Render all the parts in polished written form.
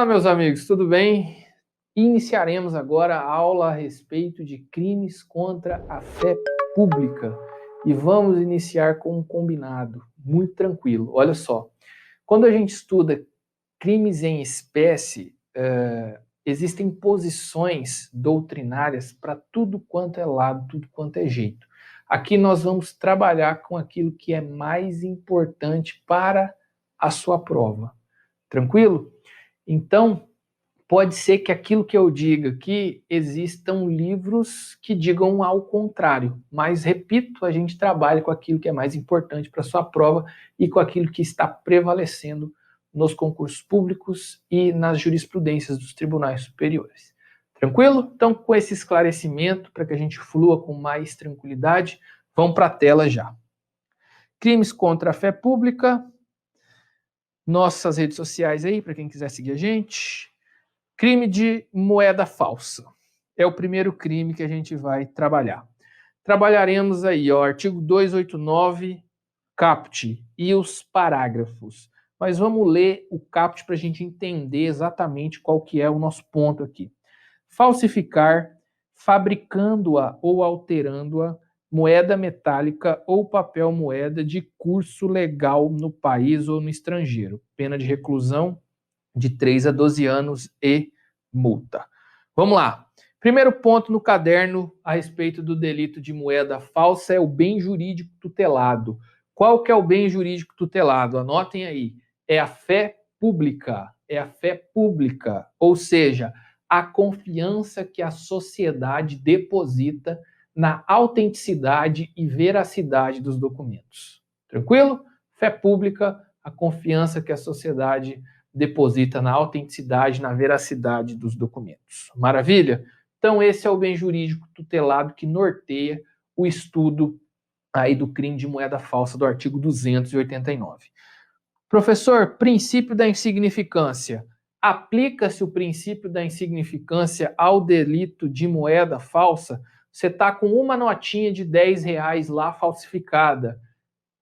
Fala, meus amigos, tudo bem? Iniciaremos agora a aula a respeito de crimes contra a fé pública. E vamos iniciar com um combinado, muito tranquilo. Olha só, quando a gente estuda crimes em espécie, existem posições doutrinárias para tudo quanto é lado, tudo quanto é jeito. Aqui nós vamos trabalhar com aquilo que é mais importante para a sua prova. Tranquilo? Então, pode ser que aquilo que eu diga aqui existam livros que digam ao contrário, mas repito, a gente trabalha com aquilo que é mais importante para a sua prova e com aquilo que está prevalecendo nos concursos públicos e nas jurisprudências dos tribunais superiores. Tranquilo? Então, com esse esclarecimento, para que a gente flua com mais tranquilidade, vamos para a tela já. Crimes contra a fé pública, nossas redes sociais aí, para quem quiser seguir a gente. Crime de moeda falsa. É o primeiro crime que a gente vai trabalhar. Trabalharemos aí, ó, artigo 289, caput, e os parágrafos. Mas vamos ler o caput para a gente entender exatamente qual que é o nosso ponto aqui. Falsificar, fabricando-a ou alterando-a, moeda metálica ou papel moeda de curso legal no país ou no estrangeiro. Pena de reclusão de 3 a 12 anos e multa. Vamos lá. Primeiro ponto no caderno a respeito do delito de moeda falsa é o bem jurídico tutelado. Qual que é o bem jurídico tutelado? Anotem aí. É a fé pública. É a fé pública. Ou seja, a confiança que a sociedade deposita na autenticidade e veracidade dos documentos. Tranquilo? Fé pública, a confiança que a sociedade deposita na autenticidade, na veracidade dos documentos. Maravilha? Então esse é o bem jurídico tutelado que norteia o estudo aí do crime de moeda falsa do artigo 289. Professor, princípio da insignificância. Aplica-se o princípio da insignificância ao delito de moeda falsa? Você está com uma notinha de R$10 lá falsificada.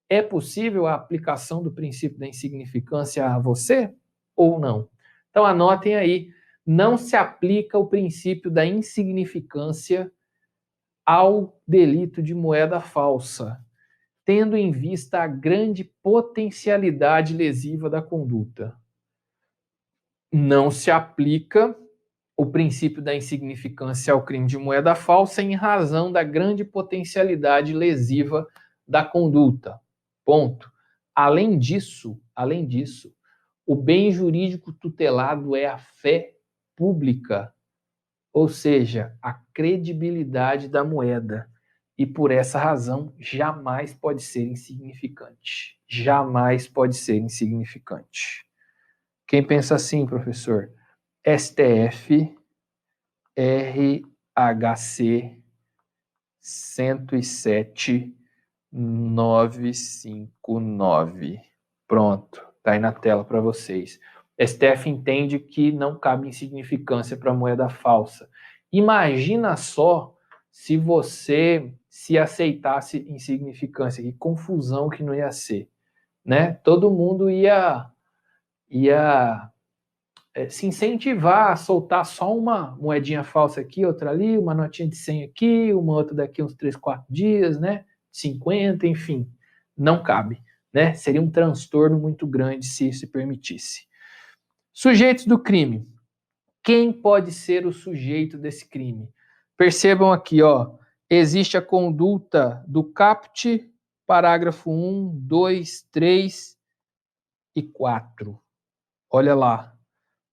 É possível a aplicação do princípio da insignificância a você ou não? Então anotem aí, não se aplica o princípio da insignificância ao delito de moeda falsa, tendo em vista a grande potencialidade lesiva da conduta. Não se aplica o princípio da insignificância ao crime de moeda falsa em razão da grande potencialidade lesiva da conduta. Ponto. Além disso, o bem jurídico tutelado é a fé pública, ou seja, a credibilidade da moeda. E por essa razão, jamais pode ser insignificante. Jamais pode ser insignificante. Quem pensa assim, professor? STF, RHC 107.959. Pronto, tá aí na tela para vocês. STF entende que não cabe insignificância para moeda falsa. Imagina só se você se aceitasse insignificância, que confusão que não ia ser, né? Todo mundo ia se incentivar a soltar só uma moedinha falsa aqui, outra ali, uma notinha de 100 aqui, uma outra daqui uns 3, 4 dias, né? 50, enfim. Não cabe, né? Seria um transtorno muito grande se se permitisse. Sujeitos do crime. Quem pode ser o sujeito desse crime? Percebam aqui, ó, existe a conduta do caput, parágrafo 1, 2, 3 e 4. Olha lá.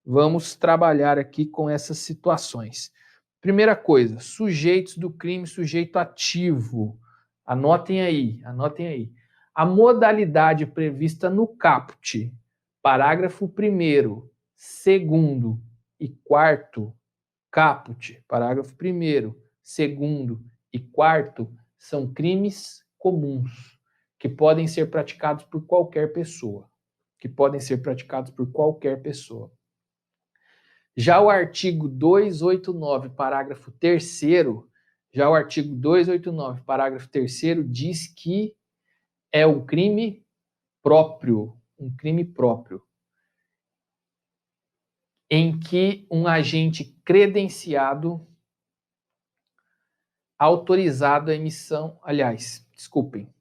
Vamos trabalhar aqui com essas situações. Primeira coisa, sujeitos do crime, sujeito ativo. Anotem aí, anotem aí. A modalidade prevista no caput, parágrafo 1º, 2º e 4º, caput, parágrafo 1º, 2º e 4º, são crimes comuns, que podem ser praticados por qualquer pessoa. Já o artigo 289, parágrafo 3º, diz que é um crime próprio, em que um agente credenciado, autorizado a emissão, aliás, desculpem,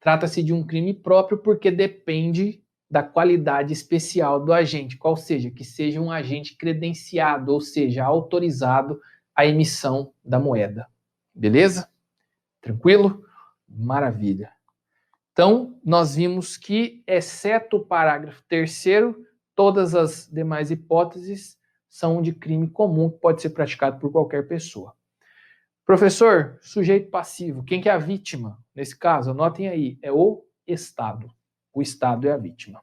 trata-se de um crime próprio porque depende da qualidade especial do agente, qual seja, que seja um agente credenciado, ou seja, autorizado a emissão da moeda. Beleza? Tranquilo? Maravilha. Então, nós vimos que, exceto o parágrafo 3º, todas as demais hipóteses são de crime comum que pode ser praticado por qualquer pessoa. Professor, sujeito passivo, quem que é a vítima? Nesse caso, anotem aí, é o Estado. O Estado é a vítima.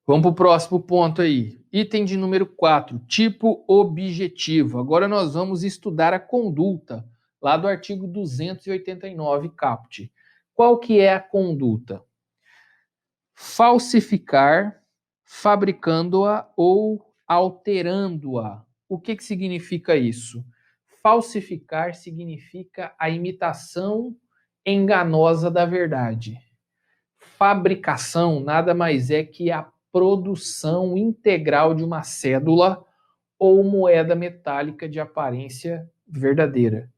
Vamos para o próximo ponto aí. Item de número 4, tipo objetivo. Agora nós vamos estudar a conduta, lá do artigo 289, caput. Qual que é a conduta? Falsificar, fabricando-a ou alterando-a. O que significa isso? Falsificar significa a imitação enganosa da verdade. Fabricação nada mais é que a produção integral de uma cédula ou moeda metálica de aparência verdadeira.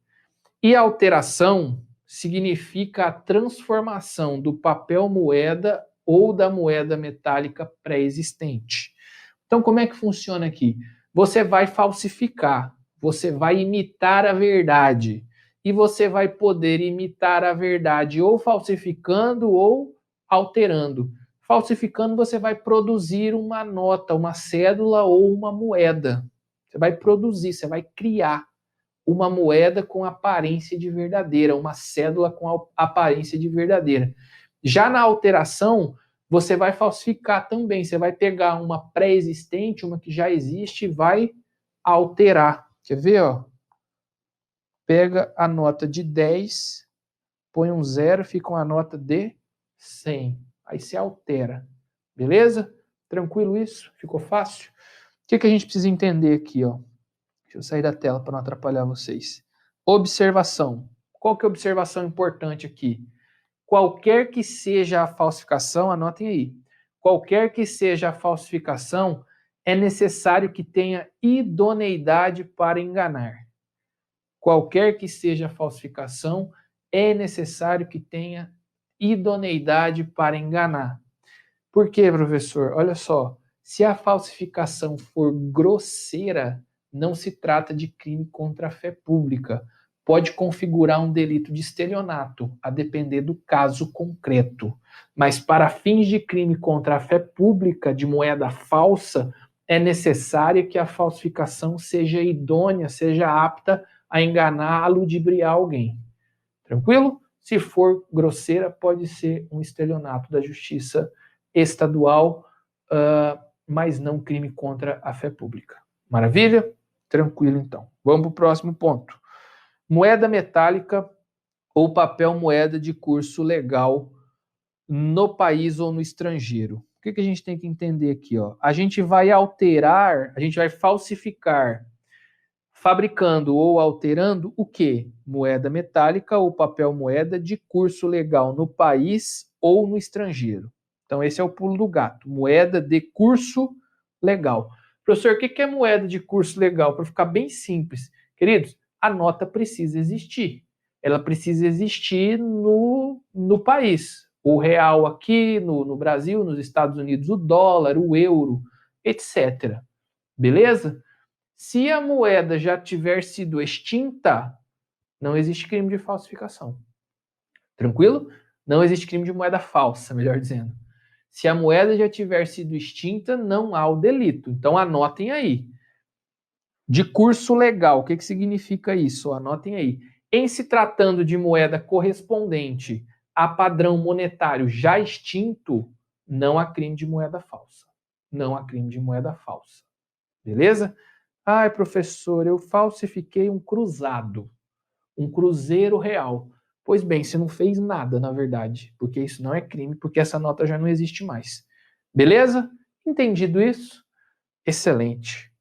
E alteração significa a transformação do papel moeda ou da moeda metálica pré-existente. Então, como é que funciona aqui? Você vai falsificar, você vai imitar a verdade, e você vai poder imitar a verdade ou falsificando ou alterando. Falsificando, você vai produzir uma nota, uma cédula ou uma moeda. Você vai produzir, você vai criar uma moeda com aparência de verdadeira, uma cédula com aparência de verdadeira. Já na alteração, você vai falsificar também, você vai pegar uma pré-existente, uma que já existe, e vai alterar. Quer ver, ó? Pega a nota de 10, põe um 0, fica uma nota de 100. Aí você altera. Beleza? Tranquilo isso? Ficou fácil? O que a gente precisa entender aqui, ó? Deixa eu sair da tela para não atrapalhar vocês. Observação. Qual que é a observação importante aqui? Qualquer que seja a falsificação, anotem aí. Qualquer que seja a falsificação, é necessário que tenha idoneidade para enganar. Qualquer que seja a falsificação, é necessário que tenha idoneidade para enganar. Por quê, professor? Olha só, se a falsificação for grosseira, não se trata de crime contra a fé pública. Pode configurar um delito de estelionato, a depender do caso concreto. Mas para fins de crime contra a fé pública de moeda falsa, é necessário que a falsificação seja idônea, seja apta a enganar, a ludibriar alguém. Tranquilo? Se for grosseira, pode ser um estelionato da justiça estadual, mas não crime contra a fé pública. Maravilha? Tranquilo, então. Vamos para o próximo ponto. Moeda metálica ou papel moeda de curso legal no país ou no estrangeiro. O que a gente tem que entender aqui? Ó? A gente vai alterar, a gente vai falsificar, fabricando ou alterando o quê? Moeda metálica ou papel moeda de curso legal no país ou no estrangeiro. Então, esse é o pulo do gato. Moeda de curso legal. Professor, o que é moeda de curso legal? Para ficar bem simples. Queridos, a nota precisa existir. Ela precisa existir no país. O real aqui, no Brasil, nos Estados Unidos, o dólar, o euro, etc. Beleza? Se a moeda já tiver sido extinta, não existe crime de falsificação. Tranquilo? Não existe crime de moeda falsa, melhor dizendo. Se a moeda já tiver sido extinta, não há o delito. Então anotem aí. De curso legal, o que significa isso? Anotem aí. Em se tratando de moeda correspondente a padrão monetário já extinto, não há crime de moeda falsa. Não há crime de moeda falsa. Beleza? Ai, professor, eu falsifiquei um cruzado, um cruzeiro real. Pois bem, você não fez nada, na verdade, porque isso não é crime, porque essa nota já não existe mais. Beleza? Entendido isso? Excelente.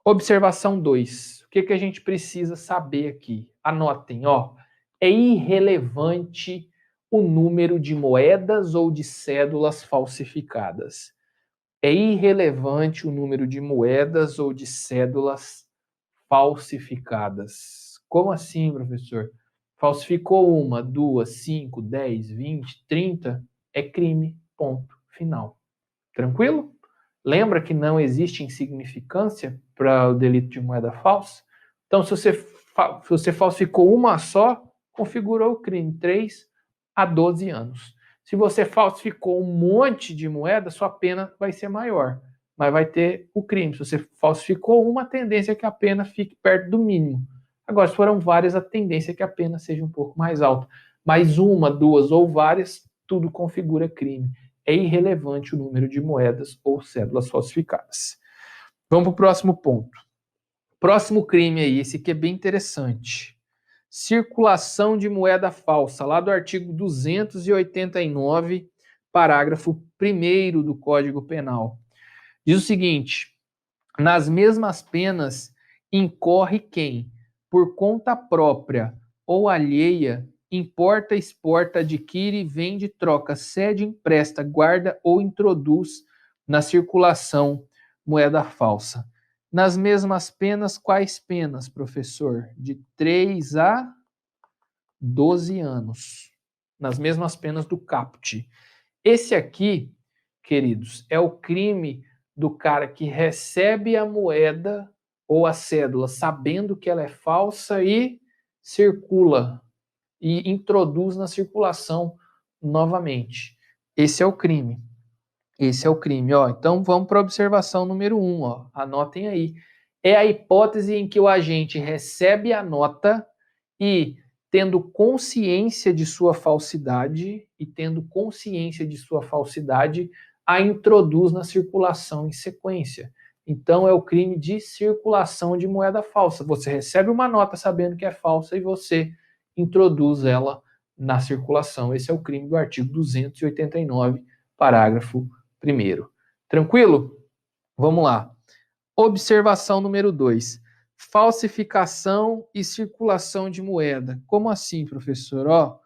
Observação 2. O que a gente precisa saber aqui? Anotem, ó. É irrelevante o número de moedas ou de cédulas falsificadas. É irrelevante o número de moedas ou de cédulas falsificadas. Como assim, professor? Falsificou uma, duas, 5, 10, 20, 30, é crime, ponto, final. Tranquilo? Lembra que não existe insignificância para o delito de moeda falsa? Então, se você falsificou uma só, configurou o crime, 3 a 12 anos. Se você falsificou um monte de moeda, sua pena vai ser maior, mas vai ter o crime. Se você falsificou uma, a tendência é que a pena fique perto do mínimo. Agora, se foram várias, a tendência é que a pena seja um pouco mais alta. Mas uma, duas ou várias, tudo configura crime. É irrelevante o número de moedas ou cédulas falsificadas. Vamos para o próximo ponto. Próximo crime aí, esse aqui é bem interessante. Circulação de moeda falsa, lá do artigo 289, parágrafo 1º do Código Penal. Diz o seguinte: nas mesmas penas incorre quem, por conta própria ou alheia, importa, exporta, adquire, vende, troca, cede, empresta, guarda ou introduz na circulação moeda falsa. Nas mesmas penas, quais penas, professor? De 3 a 12 anos. Nas mesmas penas do caput. Esse aqui, queridos, é o crime do cara que recebe a moeda ou a cédula sabendo que ela é falsa e circula e introduz na circulação novamente. Esse é o crime. Esse é o crime, ó. Então vamos para a observação número 1, ó. Anotem aí. É a hipótese em que o agente recebe a nota e, tendo consciência de sua falsidade, a introduz na circulação em sequência. Então é o crime de circulação de moeda falsa. Você recebe uma nota sabendo que é falsa e você introduz ela na circulação. Esse é o crime do artigo 289, parágrafo 1º. Tranquilo? Vamos lá. Observação número 2. Falsificação e circulação de moeda. Como assim, professor? Ó,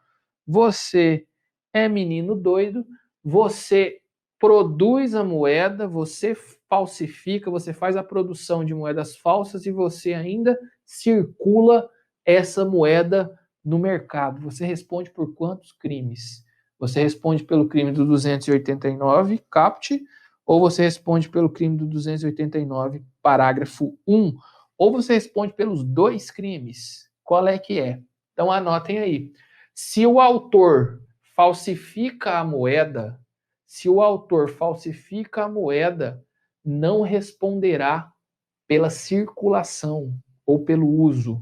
você é menino doido, você produz a moeda, você falsifica, você faz a produção de moedas falsas e você ainda circula essa moeda no mercado. Você responde por quantos crimes? Você responde pelo crime do 289, caput, ou você responde pelo crime do 289, parágrafo 1, ou você responde pelos dois crimes. Qual é que é? Então anotem aí. Se o autor falsifica a moeda, não responderá pela circulação ou pelo uso,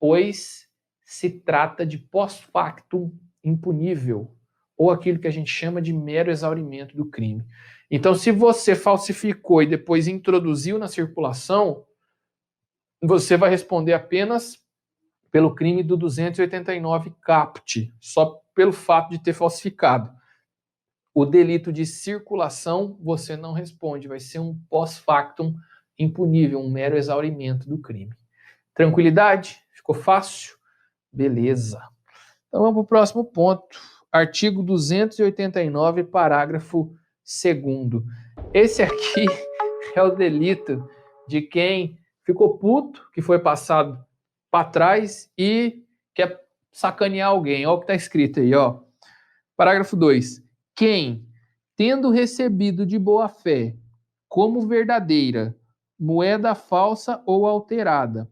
pois se trata de pós-factum impunível, ou aquilo que a gente chama de mero exaurimento do crime. Então, se você falsificou e depois introduziu na circulação, você vai responder apenas pelo crime do 289 caput, só pelo fato de ter falsificado. O delito de circulação você não responde, vai ser um pós-factum impunível, um mero exaurimento do crime. Tranquilidade? Ficou fácil? Beleza. Então vamos para o próximo ponto. Artigo 289, parágrafo 2º. Esse aqui é o delito de quem ficou puto, que foi passado para trás e quer sacanear alguém. Olha o que está escrito aí, ó. Parágrafo 2. Quem, tendo recebido de boa fé, como verdadeira, moeda falsa ou alterada,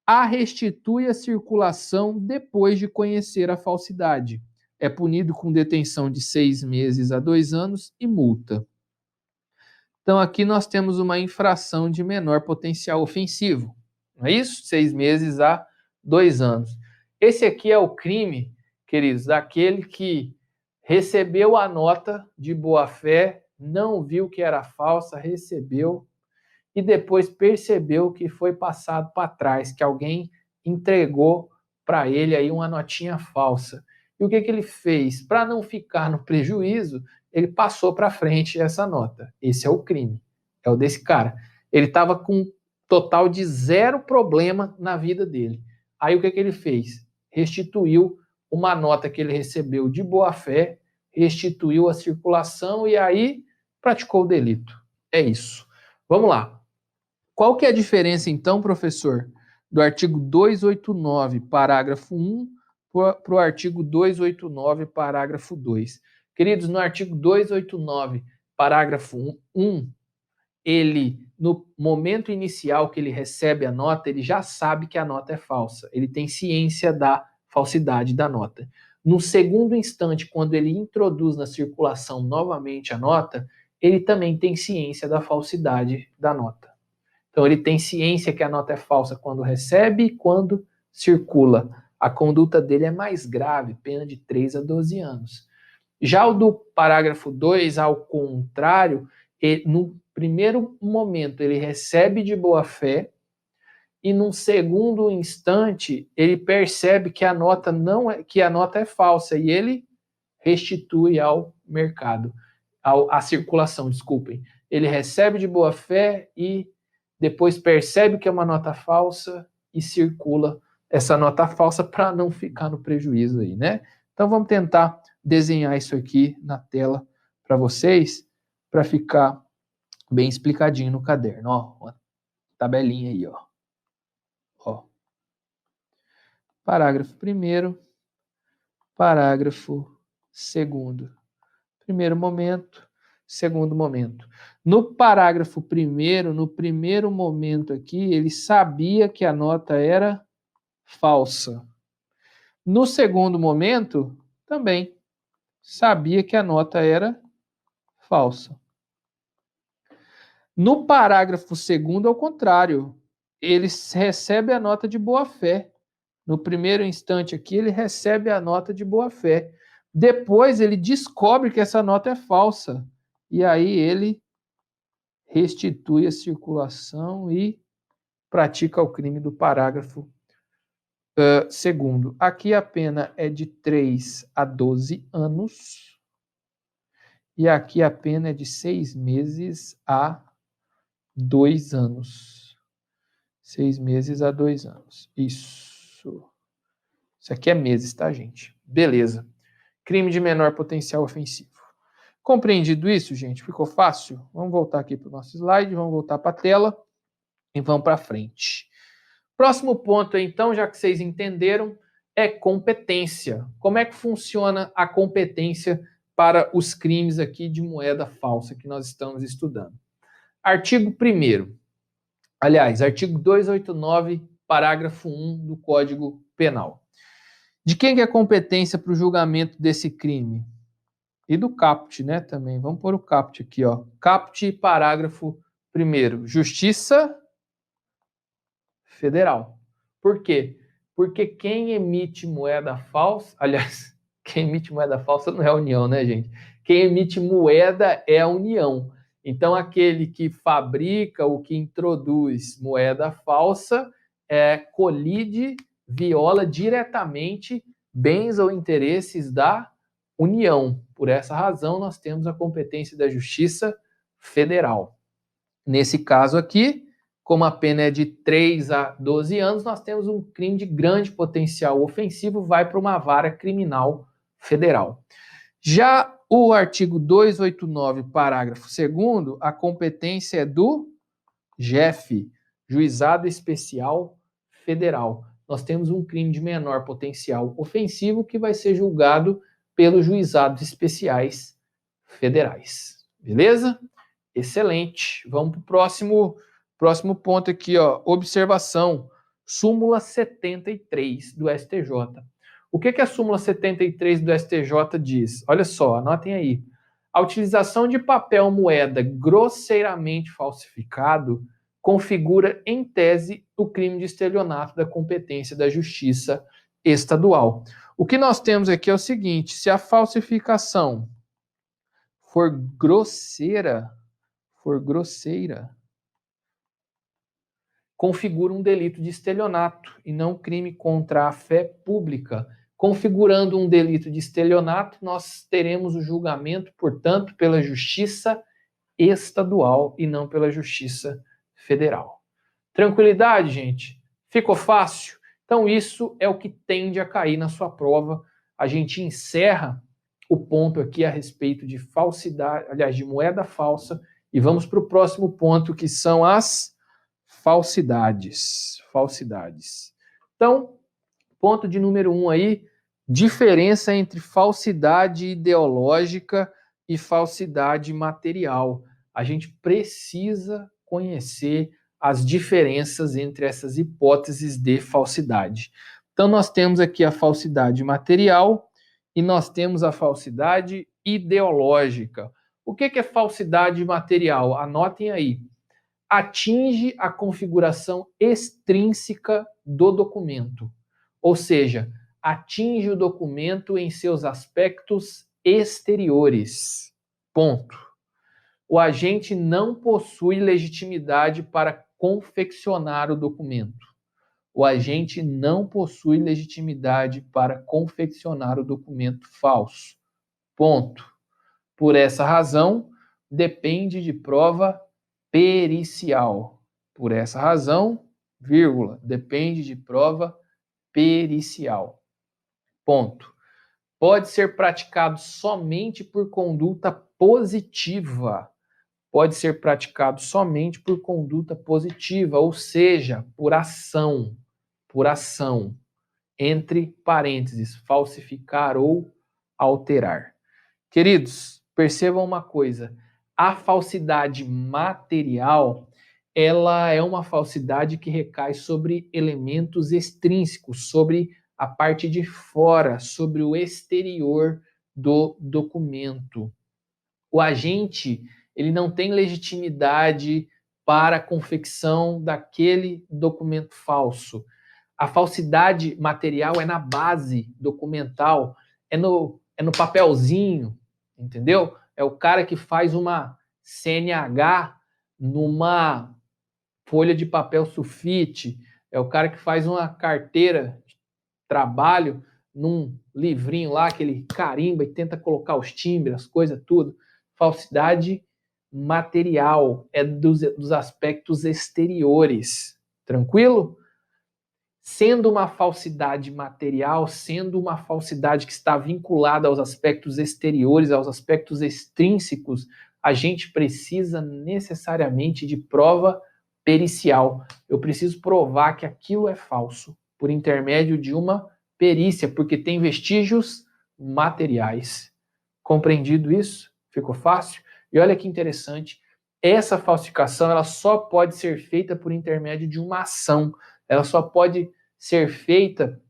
a restitui à circulação depois de conhecer a falsidade, é punido com detenção de 6 meses a 2 anos e multa. Então aqui nós temos uma infração de menor potencial ofensivo, não é isso? 6 meses a 2 anos. Esse aqui é o crime, queridos, daquele que recebeu a nota de boa fé, não viu que era falsa, recebeu e depois percebeu que foi passado para trás, que alguém entregou para ele aí uma notinha falsa. E o que ele fez? Para não ficar no prejuízo, ele passou para frente essa nota. Esse é o crime, é o desse cara. Ele estava com um total de 0 problema na vida dele. Aí o que ele fez? Restituiu uma nota que ele recebeu de boa fé, restituiu a circulação e aí praticou o delito. É isso. Vamos lá. Qual que é a diferença, então, professor, do artigo 289, parágrafo 1, para o artigo 289, parágrafo 2? Queridos, no artigo 289, parágrafo 1, ele, no momento inicial que ele recebe a nota, ele já sabe que a nota é falsa. Ele tem ciência da falsidade da nota. No segundo instante, quando ele introduz na circulação novamente a nota, ele também tem ciência da falsidade da nota. Então, ele tem ciência que a nota é falsa quando recebe e quando circula. A conduta dele é mais grave, pena de 3 a 12 anos. Já o do parágrafo 2, ao contrário, no primeiro momento ele recebe de boa fé e num segundo instante ele percebe que a nota é falsa e ele restitui ao mercado, à circulação, desculpem. Ele recebe de boa fé e depois percebe que é uma nota falsa e circula essa nota falsa para não ficar no prejuízo aí, né? Então vamos tentar desenhar isso aqui na tela para vocês, para ficar bem explicadinho no caderno. Ó, uma tabelinha aí, ó. Parágrafo 1º, parágrafo 2º. Primeiro momento, segundo momento. No parágrafo 1º, no primeiro momento aqui, ele sabia que a nota era falsa. No segundo momento, também sabia que a nota era falsa. No parágrafo 2º, ao contrário, ele recebe a nota de boa-fé. No primeiro instante aqui, ele recebe a nota de boa-fé. Depois, ele descobre que essa nota é falsa. E aí, ele restitui a circulação e pratica o crime do parágrafo 2º. Aqui a pena é de 3 a 12 anos. E aqui a pena é de 6 meses a 2 anos. 6 meses a 2 anos. Isso. Isso aqui é meses, tá, gente? Beleza. Crime de menor potencial ofensivo. Compreendido isso, gente? Ficou fácil? Vamos voltar aqui para o nosso slide, vamos voltar para a tela e vamos para frente. Próximo ponto, então, já que vocês entenderam, é competência. Como é que funciona a competência para os crimes aqui de moeda falsa que nós estamos estudando? Artigo 1º. Aliás, artigo 289, parágrafo 1 do Código Penal. De quem que é a competência para o julgamento desse crime? E do caput, né, também. Vamos pôr o caput aqui, ó. Caput, parágrafo 1º. Justiça Federal. Por quê? Porque quem emite moeda falsa... Aliás, quem emite moeda falsa não é a União, né, gente? Quem emite moeda é a União. Então, aquele que fabrica ou que introduz moeda falsa colide, viola diretamente bens ou interesses da União. Por essa razão, nós temos a competência da Justiça Federal. Nesse caso aqui, como a pena é de 3 a 12 anos, nós temos um crime de grande potencial ofensivo, vai para uma vara criminal federal. Já o artigo 289, parágrafo 2º, a competência é do JEF, Juizado Especial Federal. Nós temos um crime de menor potencial ofensivo que vai ser julgado pelos juizados especiais federais. Beleza? Excelente. Vamos para o próximo ponto aqui, ó. Observação. Súmula 73 do STJ. O que a súmula 73 do STJ diz? Olha só, anotem aí. A utilização de papel moeda grosseiramente falsificado configura, em tese, o crime de estelionato da competência da Justiça Estadual. O que nós temos aqui é o seguinte: se a falsificação for grosseira, configura um delito de estelionato e não crime contra a fé pública. Configurando um delito de estelionato, nós teremos o julgamento, portanto, pela Justiça Estadual e não pela Justiça Federal. Tranquilidade, gente? Ficou fácil? Então, isso é o que tende a cair na sua prova. A gente encerra o ponto aqui a respeito de falsidade, aliás, de moeda falsa, e vamos para o próximo ponto, que são as falsidades. Falsidades. Então, ponto de número 1 aí, diferença entre falsidade ideológica e falsidade material. A gente precisa conhecer as diferenças entre essas hipóteses de falsidade. Então, nós temos aqui a falsidade material e nós temos a falsidade ideológica. O que é falsidade material? Anotem aí. Atinge a configuração extrínseca do documento, ou seja, atinge o documento em seus aspectos exteriores. Ponto. O agente não possui legitimidade para confeccionar o documento. O agente não possui legitimidade para confeccionar o documento falso. Ponto. Por essa razão, depende de prova pericial. Por essa razão, vírgula, depende de prova pericial. Ponto. Pode ser praticado somente por conduta positiva. Pode ser praticado somente por conduta positiva, ou seja, por ação, entre parênteses, falsificar ou alterar. Queridos, percebam uma coisa, a falsidade material, ela é uma falsidade que recai sobre elementos extrínsecos, sobre a parte de fora, sobre o exterior do documento. O agente, ele não tem legitimidade para a confecção daquele documento falso. A falsidade material é na base documental, é no papelzinho, entendeu? É o cara que faz uma CNH numa folha de papel sulfite, é o cara que faz uma carteira de trabalho num livrinho lá que ele carimba e tenta colocar os timbres, as coisas, tudo. Falsidade material é dos aspectos exteriores. Tranquilo? Sendo uma falsidade material, sendo uma falsidade que está vinculada aos aspectos exteriores, aos aspectos extrínsecos, a gente precisa necessariamente de prova pericial. Eu preciso provar que aquilo é falso por intermédio de uma perícia, porque tem vestígios materiais. Compreendido isso? Ficou fácil? E olha que interessante, essa falsificação ela só pode ser feita por intermédio de uma ação. Ela só pode ser feita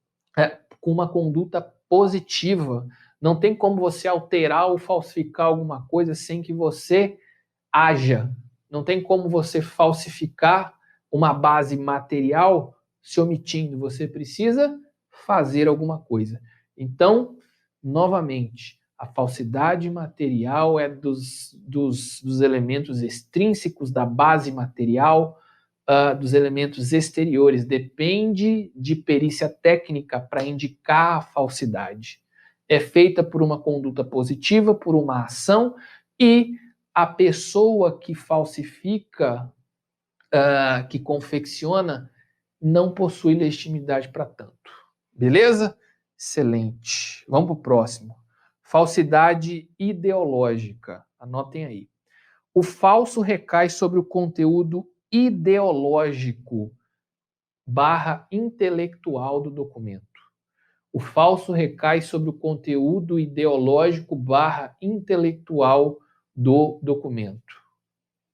com uma conduta positiva. Não tem como você alterar ou falsificar alguma coisa sem que você haja. Não tem como você falsificar uma base material se omitindo. Você precisa fazer alguma coisa. Então, novamente, a falsidade material é dos elementos extrínsecos da base material, dos elementos exteriores. Depende de perícia técnica para indicar a falsidade. É feita por uma conduta positiva, por uma ação, e a pessoa que falsifica, que confecciona, não possui legitimidade para tanto. Beleza? Excelente. Vamos para o próximo. Falsidade ideológica. Anotem aí. O falso recai sobre o conteúdo ideológico / intelectual do documento. O falso recai sobre o conteúdo ideológico / intelectual do documento.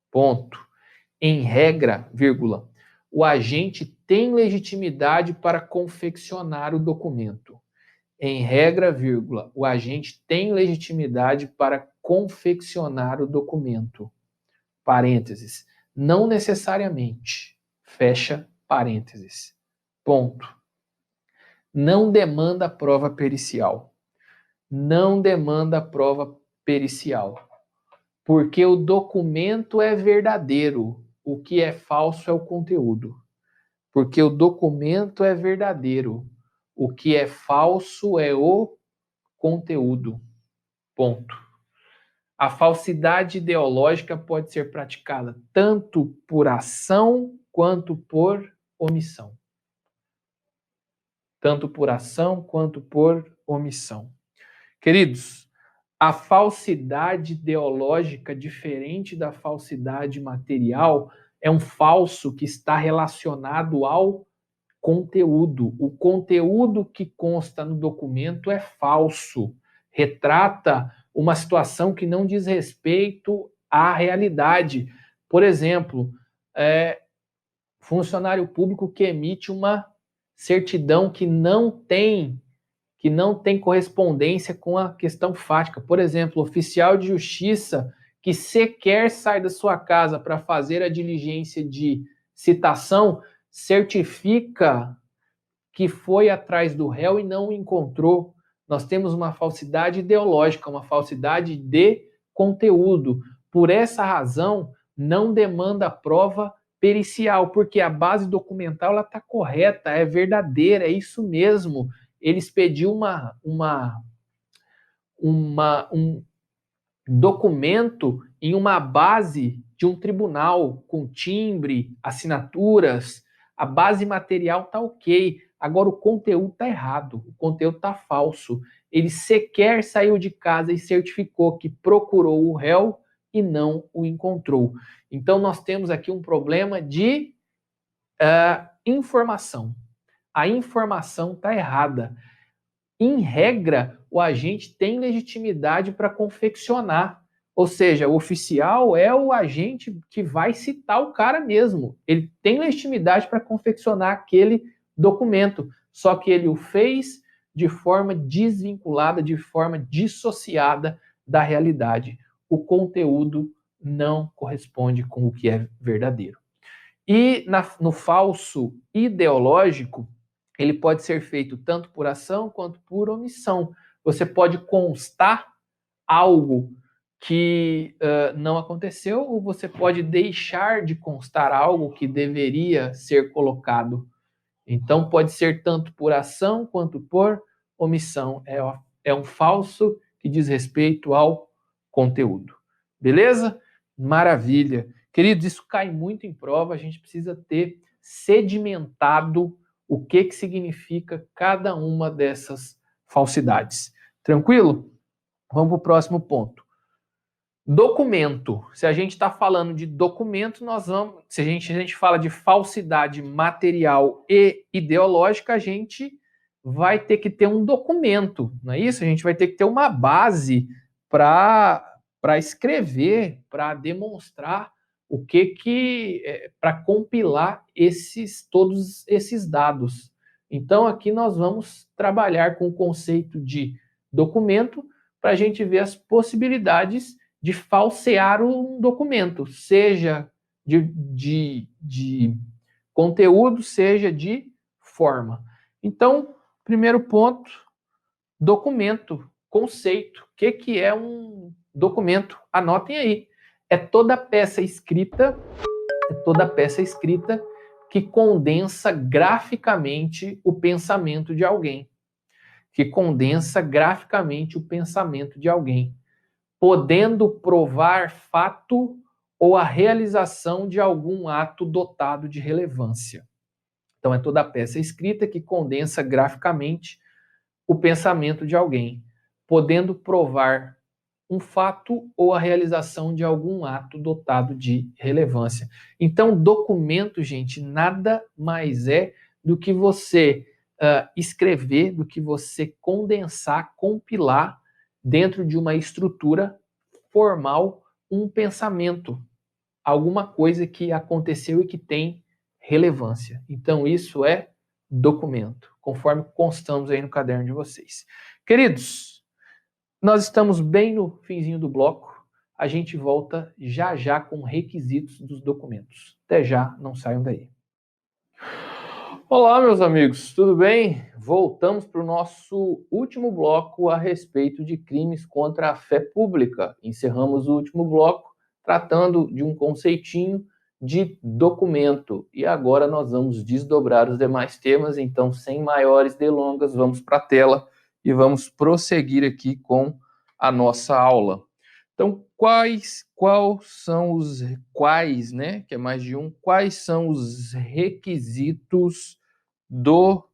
Ponto. Em regra, vírgula, o agente tem legitimidade para confeccionar o documento. Em regra, vírgula, o agente tem legitimidade para confeccionar o documento. Parênteses. Não necessariamente. Fecha parênteses. Ponto. Não demanda prova pericial. Não demanda prova pericial. Porque o documento é verdadeiro. O que é falso é o conteúdo. Porque o documento é verdadeiro. O que é falso é o conteúdo. Ponto. A falsidade ideológica pode ser praticada tanto por ação quanto por omissão. Tanto por ação quanto por omissão. Queridos, A falsidade ideológica, diferente da falsidade material, é um falso que está relacionado ao conteúdo. O conteúdo que consta no documento é falso, retrata uma situação que não diz respeito à realidade. Por exemplo, funcionário público que emite uma certidão que não tem correspondência com a questão fática. Por exemplo, oficial de justiça que sequer sai da sua casa para fazer a diligência de citação, certifica que foi atrás do réu e não o encontrou. Nós temos uma falsidade ideológica, uma falsidade de conteúdo. Por essa razão, não demanda prova pericial, porque a base documental está correta, é verdadeira, é isso mesmo. Eles pediu um documento em uma base de um tribunal, com timbre, assinaturas, a base material está ok. Agora o conteúdo está errado, o conteúdo está falso. Ele sequer saiu de casa e certificou que procurou o réu e não o encontrou. Então nós temos aqui um problema de informação. A informação está errada. Em regra, o agente tem legitimidade para confeccionar. Ou seja, o oficial é o agente que vai citar o cara mesmo. Ele tem legitimidade para confeccionar aquele documento, só que ele o fez de forma desvinculada, de forma dissociada da realidade. O conteúdo não corresponde com o que é verdadeiro. E no falso ideológico, ele pode ser feito tanto por ação quanto por omissão. Você pode constar algo que não aconteceu, ou você pode deixar de constar algo que deveria ser colocado. Então, pode ser tanto por ação quanto por omissão. É um falso que diz respeito ao conteúdo. Beleza? Maravilha. Queridos, isso cai muito em prova, a gente precisa ter sedimentado o que significa cada uma dessas falsidades. Tranquilo? Vamos para o próximo ponto. Documento. Se a gente está falando de documento, se a gente fala de falsidade material e ideológica, a gente vai ter que ter um documento, não é isso? A gente vai ter que ter uma base para escrever, para demonstrar para compilar todos esses dados. Então, aqui nós vamos trabalhar com o conceito de documento para a gente ver as possibilidades de falsear um documento, seja de conteúdo, seja de forma. Então, primeiro ponto, documento, conceito. O que é um documento? Anotem aí. É toda peça escrita que condensa graficamente o pensamento de alguém. Podendo provar fato ou a realização de algum ato dotado de relevância. Então, é toda peça escrita que condensa graficamente o pensamento de alguém, podendo provar um fato ou a realização de algum ato dotado de relevância. Então, documento, gente, nada mais é do que você escrever, do que você condensar, compilar dentro de uma estrutura formal um pensamento, alguma coisa que aconteceu e que tem relevância. Então, isso é documento, conforme constamos aí no caderno de vocês. Queridos, nós estamos bem no finzinho do bloco. A gente volta já já com requisitos dos documentos. Até já, não saiam daí. Olá, meus amigos, tudo bem? Voltamos para o nosso último bloco a respeito de crimes contra a fé pública. Encerramos o último bloco tratando de um conceitinho de documento. E agora nós vamos desdobrar os demais temas, então, sem maiores delongas, vamos para a tela e vamos prosseguir aqui com a nossa aula. Então, quais são os requisitos do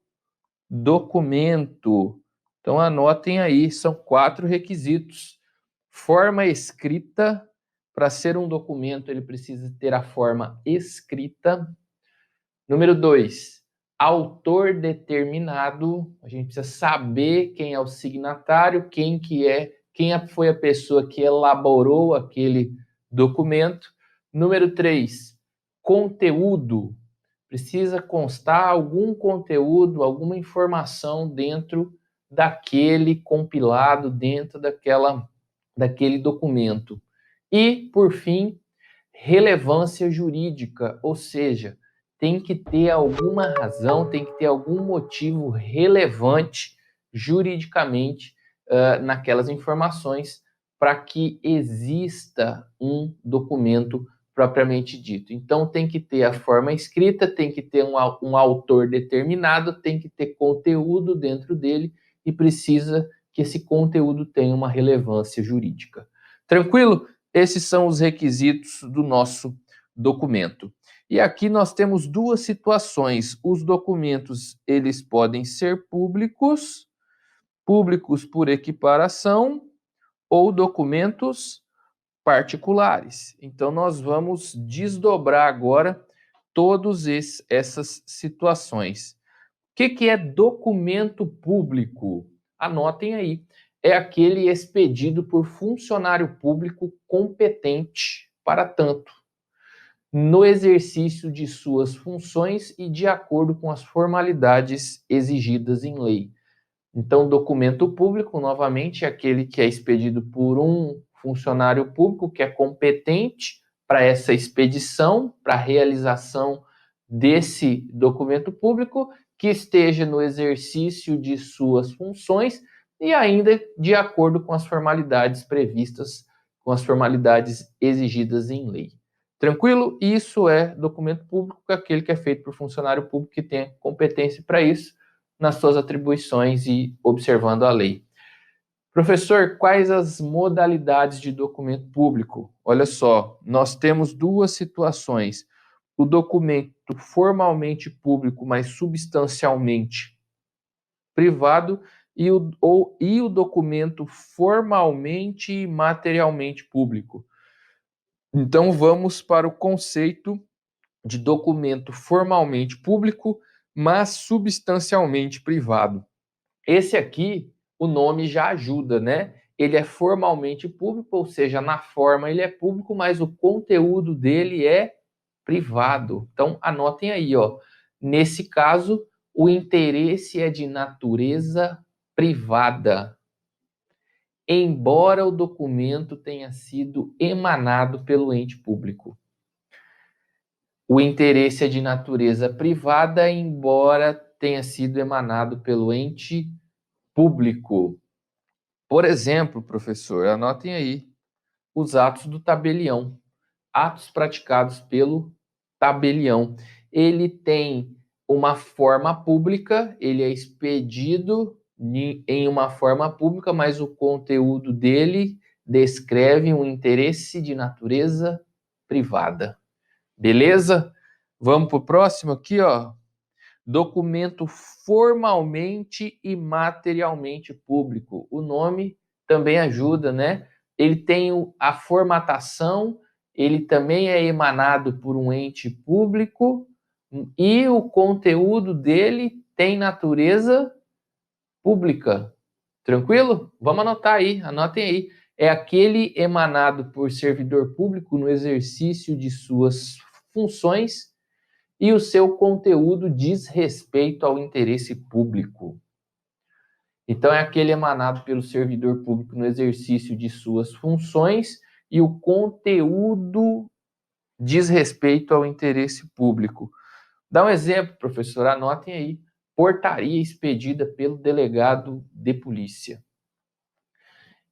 documento? Então, anotem aí, são 4 requisitos. Forma escrita. Para ser um documento, ele precisa ter a forma escrita. Número 2, autor determinado. A gente precisa saber quem é o signatário, quem foi a pessoa que elaborou aquele documento. Número 3, conteúdo. Precisa constar algum conteúdo, alguma informação dentro daquele compilado, dentro daquele documento. E, por fim, relevância jurídica, ou seja, tem que ter alguma razão, tem que ter algum motivo relevante juridicamente naquelas informações para que exista um documento propriamente dito. Então, tem que ter a forma escrita, tem que ter um autor determinado, tem que ter conteúdo dentro dele e precisa que esse conteúdo tenha uma relevância jurídica. Tranquilo? Esses são os requisitos do nosso documento. E aqui nós temos duas situações. Os documentos, eles podem ser públicos, públicos por equiparação, ou documentos particulares. Então, nós vamos desdobrar agora todas essas situações. O que é documento público? Anotem aí. É aquele expedido por funcionário público competente para tanto, no exercício de suas funções e de acordo com as formalidades exigidas em lei. Então, documento público, novamente, é aquele que é expedido por um funcionário público que é competente para essa expedição, para a realização desse documento público, que esteja no exercício de suas funções e ainda de acordo com as formalidades previstas, com as formalidades exigidas em lei. Tranquilo? Isso é documento público, aquele que é feito por funcionário público que tem competência para isso, nas suas atribuições e observando a lei. Professor, quais as modalidades de documento público? Olha só, nós temos duas situações. O documento formalmente público, mas substancialmente privado, e o documento formalmente e materialmente público. Então, vamos para o conceito de documento formalmente público, mas substancialmente privado. Esse aqui, o nome já ajuda, né? Ele é formalmente público, ou seja, na forma ele é público, mas o conteúdo dele é privado. Então, anotem aí, ó. Nesse caso, o interesse é de natureza privada, embora o documento tenha sido emanado pelo ente público. O interesse é de natureza privada, embora tenha sido emanado pelo ente público. Por exemplo, professor, anotem aí os atos do tabelião. Atos praticados pelo tabelião. Ele tem uma forma pública, ele é expedido em uma forma pública, mas o conteúdo dele descreve um interesse de natureza privada. Beleza? Vamos para o próximo aqui, ó. Documento formalmente e materialmente público. O nome também ajuda, né? Ele tem a formatação, ele também é emanado por um ente público e o conteúdo dele tem natureza pública. Tranquilo? Vamos anotar aí, anotem aí. É aquele emanado por servidor público no exercício de suas funções e o seu conteúdo diz respeito ao interesse público. Então, é aquele emanado pelo servidor público no exercício de suas funções e o conteúdo diz respeito ao interesse público. Dá um exemplo, professor, anotem aí. Portaria expedida pelo delegado de polícia.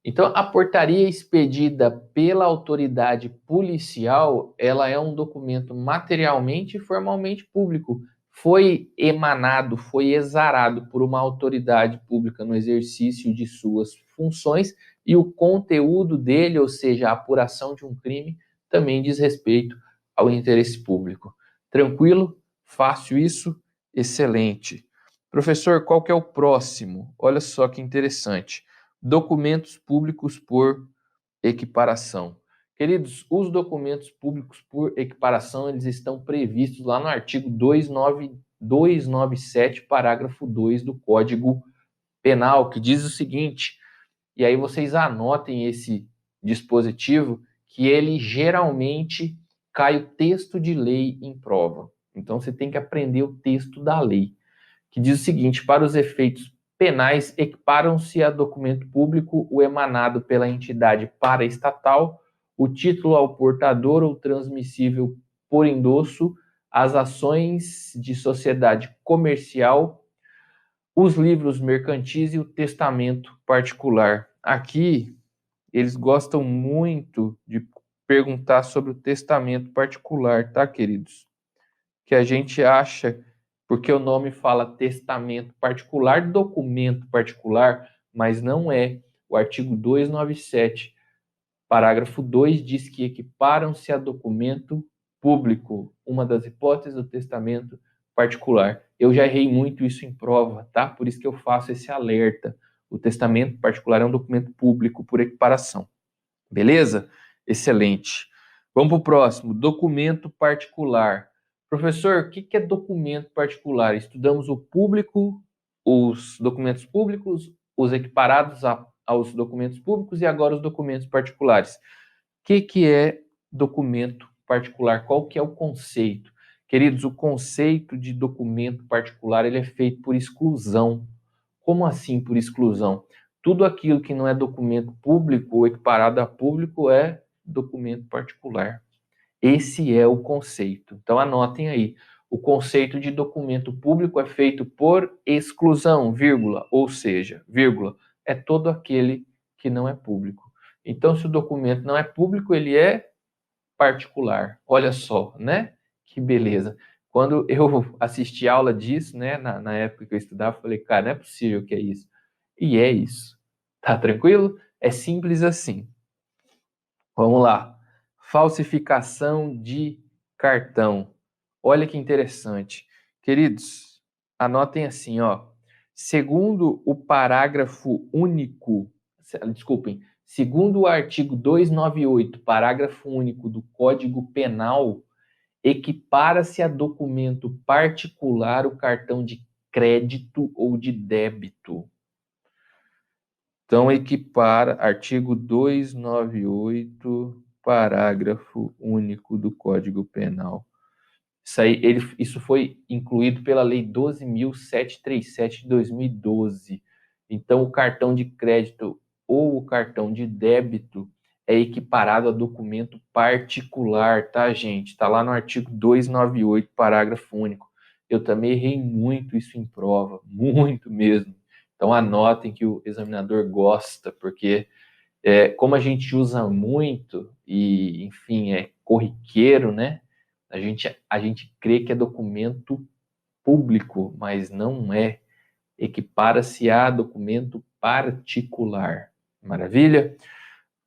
Então, a portaria expedida pela autoridade policial, ela é um documento materialmente e formalmente público. Foi emanado, foi exarado por uma autoridade pública no exercício de suas funções e o conteúdo dele, ou seja, a apuração de um crime, também diz respeito ao interesse público. Tranquilo? Fácil isso? Excelente. Professor, qual que é o próximo? Olha só que interessante. Documentos públicos por equiparação. Queridos, os documentos públicos por equiparação, eles estão previstos lá no artigo 297, parágrafo 2 do Código Penal, que diz o seguinte, e aí vocês anotem esse dispositivo, que ele geralmente cai o texto de lei em prova. Então você tem que aprender o texto da lei, que diz o seguinte, para os efeitos penais, equiparam-se a documento público o emanado pela entidade paraestatal, o título ao portador ou transmissível por endosso, as ações de sociedade comercial, os livros mercantis e o testamento particular. Aqui, eles gostam muito de perguntar sobre o testamento particular, tá, queridos? Que a gente acha, porque o nome fala testamento particular, documento particular, mas não é. O artigo 297, parágrafo 2, diz que equiparam-se a documento público, uma das hipóteses do testamento particular. Eu já errei muito isso em prova, tá? Por isso que eu faço esse alerta. O testamento particular é um documento público por equiparação. Beleza? Excelente. Vamos para o próximo, documento particular. Professor, o que é documento particular? Estudamos o público, os documentos públicos, os equiparados aos documentos públicos e agora os documentos particulares. O que é documento particular? Qual que é o conceito? Queridos, o conceito de documento particular ele é feito por exclusão. Como assim por exclusão? Tudo aquilo que não é documento público ou equiparado a público é documento particular. Esse é o conceito. Então anotem aí. O conceito de documento público é feito por exclusão, vírgula, ou seja, vírgula, é todo aquele que não é público. Então, se o documento não é público, ele é particular. Olha só, né? Que beleza. Quando eu assisti aula disso, né, na época que eu estudava, eu falei, cara, não é possível que é isso. E é isso. Tá tranquilo? É simples assim. Vamos lá. Falsificação de cartão. Olha que interessante. Queridos, anotem assim, ó. Segundo o parágrafo único, desculpem, segundo o artigo 298, parágrafo único do Código Penal, equipara-se a documento particular o cartão de crédito ou de débito. Então, equipara, artigo 298, parágrafo único do Código Penal. Isso foi incluído pela Lei 12.737 de 2012. Então, o cartão de crédito ou o cartão de débito é equiparado a documento particular, tá, gente? Está lá no artigo 298, parágrafo único. Eu também errei muito isso em prova, muito mesmo. Então, anotem que o examinador gosta, porque como a gente usa muito e, enfim, é corriqueiro, né? A gente crê que é documento público, mas não é. Equipara-se a documento particular. Maravilha?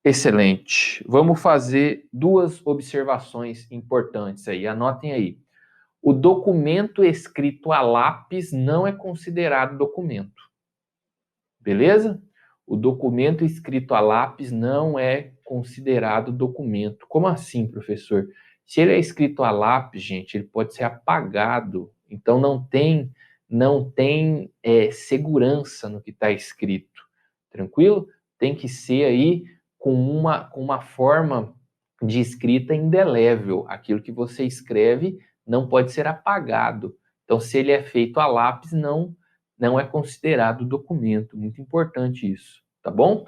Excelente. Vamos fazer duas observações importantes aí. Anotem aí. O documento escrito a lápis não é considerado documento. Beleza? O documento escrito a lápis não é considerado documento. Como assim, professor? Se ele é escrito a lápis, gente, ele pode ser apagado. Então não tem segurança no que está escrito. Tranquilo? Tem que ser aí com uma forma de escrita indelével. Aquilo que você escreve não pode ser apagado. Então, se ele é feito a lápis, não é considerado documento. Muito importante isso, tá bom?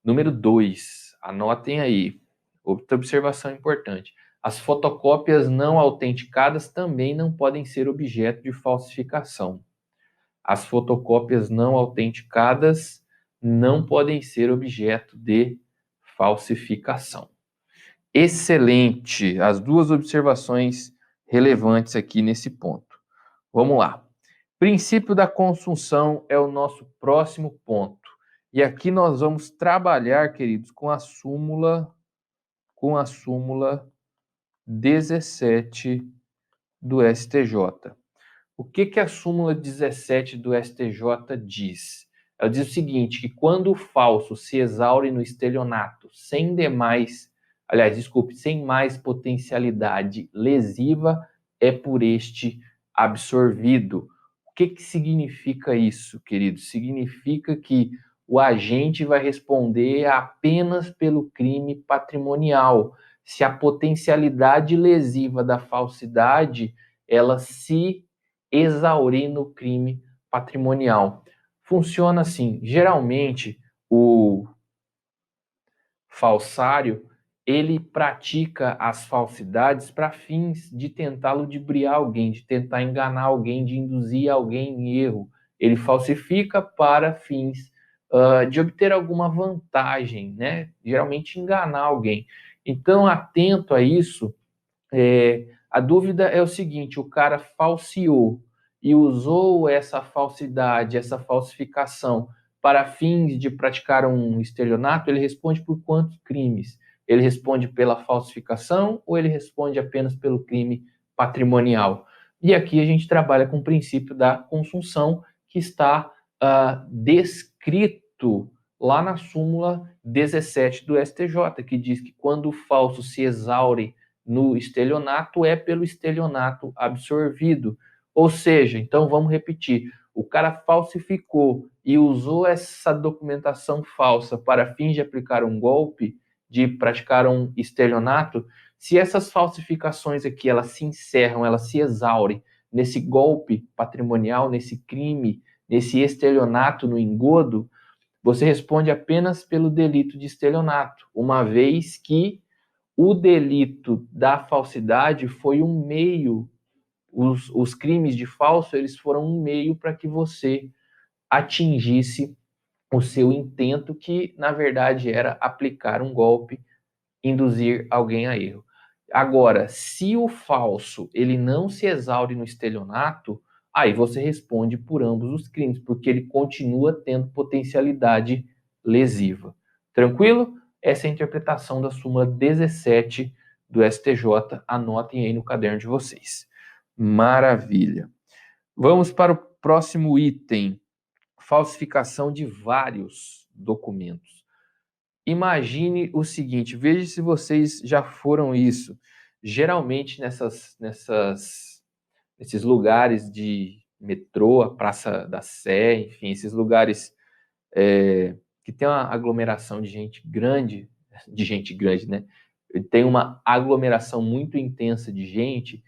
Número 2, anotem aí. Outra observação importante. As fotocópias não autenticadas também não podem ser objeto de falsificação. As fotocópias não autenticadas não podem ser objeto de falsificação. Excelente! As duas observações relevantes aqui nesse ponto. Vamos lá. Princípio da consunção é o nosso próximo ponto. E aqui nós vamos trabalhar, queridos, com a súmula 17 do STJ. O que a súmula 17 do STJ diz? Ela diz o seguinte, que quando o falso se exaure no estelionato sem mais potencialidade lesiva, é por este absorvido. O que significa isso, querido? Significa que o agente vai responder apenas pelo crime patrimonial. Se a potencialidade lesiva da falsidade, ela se exaurir no crime patrimonial. Funciona assim, geralmente o falsário, ele pratica as falsidades para fins de tentar ludibriar alguém, de tentar enganar alguém, de induzir alguém em erro. Ele falsifica para fins de obter alguma vantagem, né? Geralmente enganar alguém. Então, atento a isso, a dúvida é o seguinte, o cara falseou e usou essa falsidade, essa falsificação para fins de praticar um estelionato, ele responde por quantos crimes? Ele responde pela falsificação ou ele responde apenas pelo crime patrimonial? E aqui a gente trabalha com o princípio da consunção que está descrito lá na súmula 17 do STJ, que diz que quando o falso se exaure no estelionato, é pelo estelionato absorvido. Ou seja, então vamos repetir, o cara falsificou e usou essa documentação falsa para fins de aplicar um golpe, de praticar um estelionato, se essas falsificações aqui, elas se encerram, elas se exaurem nesse golpe patrimonial, nesse crime, nesse estelionato no engodo, você responde apenas pelo delito de estelionato, uma vez que o delito da falsidade foi um meio, os crimes de falso, eles foram um meio para que você atingisse o seu intento, que na verdade era aplicar um golpe, induzir alguém a erro. Agora, se o falso ele não se exaure no estelionato, aí você responde por ambos os crimes, porque ele continua tendo potencialidade lesiva. Tranquilo? Essa é a interpretação da súmula 17 do STJ. Anotem aí no caderno de vocês. Maravilha. Vamos para o próximo item. Falsificação de vários documentos. Imagine o seguinte, veja se vocês já foram isso. Geralmente nesses lugares de metrô, a Praça da Sé, enfim, esses lugares que tem uma aglomeração de gente grande, né? Tem uma aglomeração muito intensa de gente,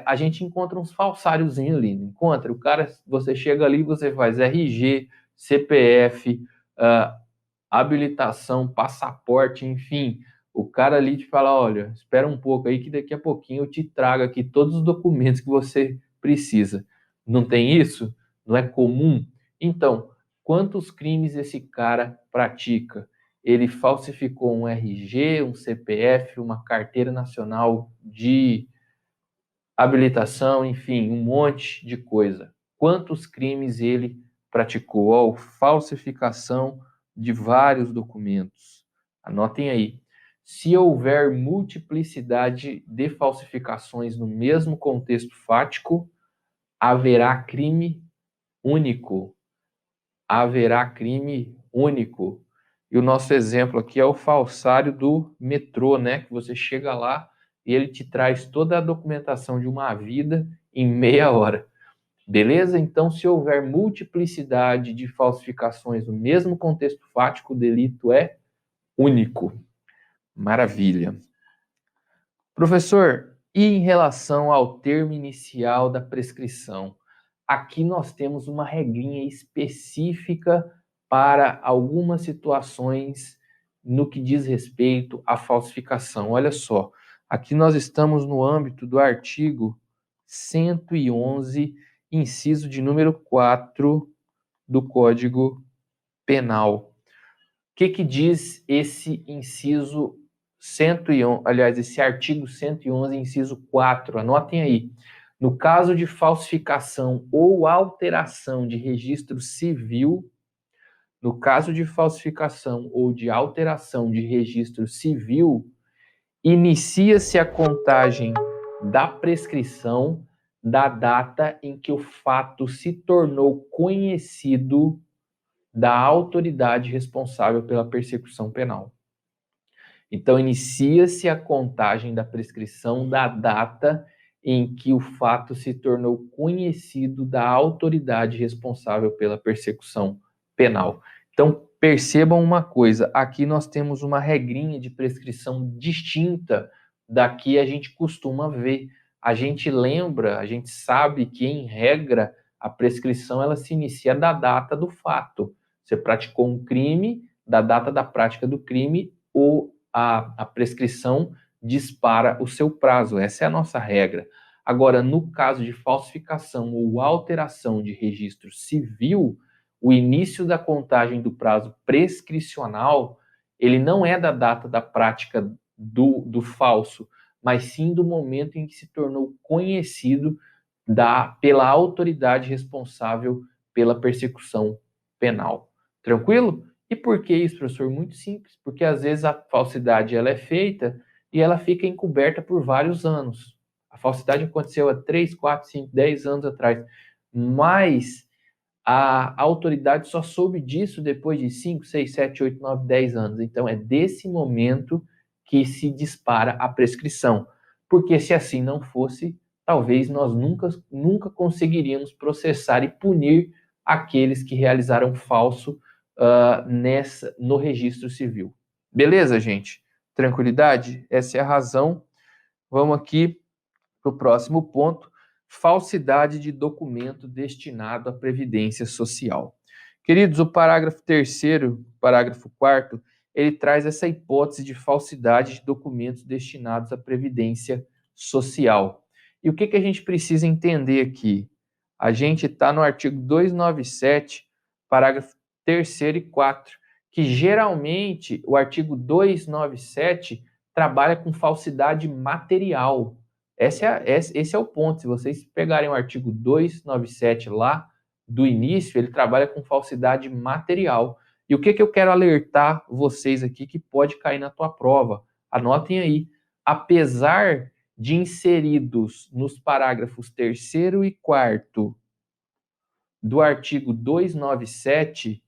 a gente encontra uns falsáriozinhos ali, não encontra? O cara, você chega ali, você faz RG, CPF, habilitação, passaporte, enfim, o cara ali te fala, olha, espera um pouco aí que daqui a pouquinho eu te trago aqui todos os documentos que você precisa. Não tem isso? Não é comum? Então, quantos crimes esse cara pratica? Ele falsificou um RG, um CPF, uma carteira nacional de habilitação, enfim, um monte de coisa. Quantos crimes ele praticou? Oh, falsificação de vários documentos. Anotem aí. Se houver multiplicidade de falsificações no mesmo contexto fático, haverá crime único. Haverá crime único. E o nosso exemplo aqui é o falsário do metrô, né? Que você chega lá e ele te traz toda a documentação de uma vida em meia hora. Beleza? Então, se houver multiplicidade de falsificações no mesmo contexto fático, o delito é único. Maravilha. Professor, e em relação ao termo inicial da prescrição? Aqui nós temos uma regrinha específica para algumas situações no que diz respeito à falsificação. Olha só, aqui nós estamos no âmbito do artigo 111, inciso de número 4 do Código Penal. O que diz esse inciso 111, aliás, esse artigo 111, inciso 4? Anotem aí. No caso de falsificação ou alteração de registro civil, no caso de falsificação ou de alteração de registro civil, inicia-se a contagem da prescrição da data em que o fato se tornou conhecido da autoridade responsável pela persecução penal. Então, inicia-se a contagem da prescrição da data em que o fato se tornou conhecido da autoridade responsável pela persecução penal. Então, percebam uma coisa, aqui nós temos uma regrinha de prescrição distinta da que a gente costuma ver. A gente lembra, a gente sabe que, em regra, a prescrição ela se inicia da data do fato. Você praticou um crime, da data da prática do crime, ou a prescrição dispara o seu prazo. Essa é a nossa regra. Agora, no caso de falsificação ou alteração de registro civil, o início da contagem do prazo prescricional, ele não é da data da prática do falso, mas sim do momento em que se tornou conhecido pela autoridade responsável pela persecução penal. Tranquilo? E por que isso, professor? Muito simples, porque às vezes a falsidade ela é feita e ela fica encoberta por vários anos. A falsidade aconteceu há 3, 4, 5, 10 anos atrás, mas a autoridade só soube disso depois de 5, 6, 7, 8, 9, 10 anos. Então é desse momento que se dispara a prescrição. Porque se assim não fosse, talvez nós nunca conseguiríamos processar e punir aqueles que realizaram falso no registro civil. Beleza, gente? Tranquilidade? Essa é a razão. Vamos aqui para o próximo ponto: falsidade de documento destinado à Previdência Social. Queridos, o parágrafo 3º, parágrafo 4º, ele traz essa hipótese de falsidade de documentos destinados à Previdência Social. E o que a gente precisa entender aqui? A gente está no artigo 297, parágrafo 3º e 4º, que geralmente o artigo 297 trabalha com falsidade material. Esse é o ponto. Se vocês pegarem o artigo 297 lá do início, ele trabalha com falsidade material. E o que eu quero alertar vocês aqui que pode cair na tua prova? Anotem aí. Apesar de inseridos nos parágrafos 3º e 4º do artigo 297,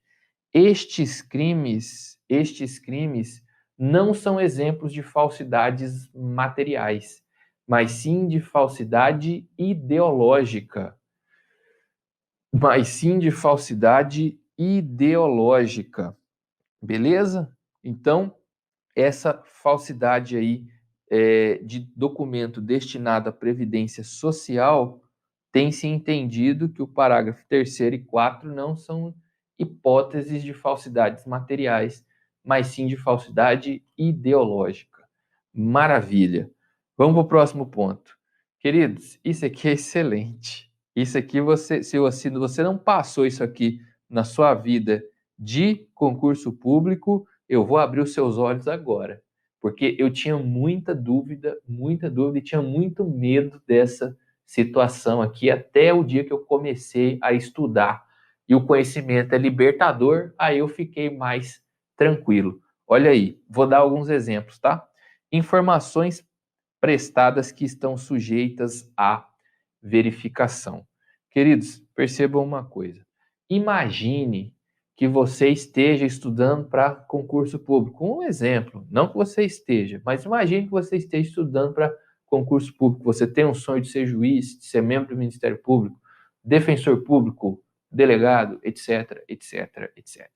estes crimes não são exemplos de falsidades materiais, mas sim de falsidade ideológica. Beleza? Então, essa falsidade aí de documento destinado à Previdência Social, tem-se entendido que o parágrafo 3º e 4º não são hipóteses de falsidades materiais, mas sim de falsidade ideológica. Maravilha! Vamos para o próximo ponto. Queridos, isso aqui é excelente. Isso aqui, se você não passou isso aqui na sua vida de concurso público, eu vou abrir os seus olhos agora. Porque eu tinha muita dúvida e tinha muito medo dessa situação aqui, até o dia que eu comecei a estudar. E o conhecimento é libertador, aí eu fiquei mais tranquilo. Olha aí, vou dar alguns exemplos, tá? Informações prestadas que estão sujeitas à verificação. Queridos, percebam uma coisa. Imagine que você esteja estudando para concurso público. Um exemplo, não que você esteja, mas imagine que você esteja estudando para concurso público. Você tem um sonho de ser juiz, de ser membro do Ministério Público, defensor público, delegado, etc, etc, etc.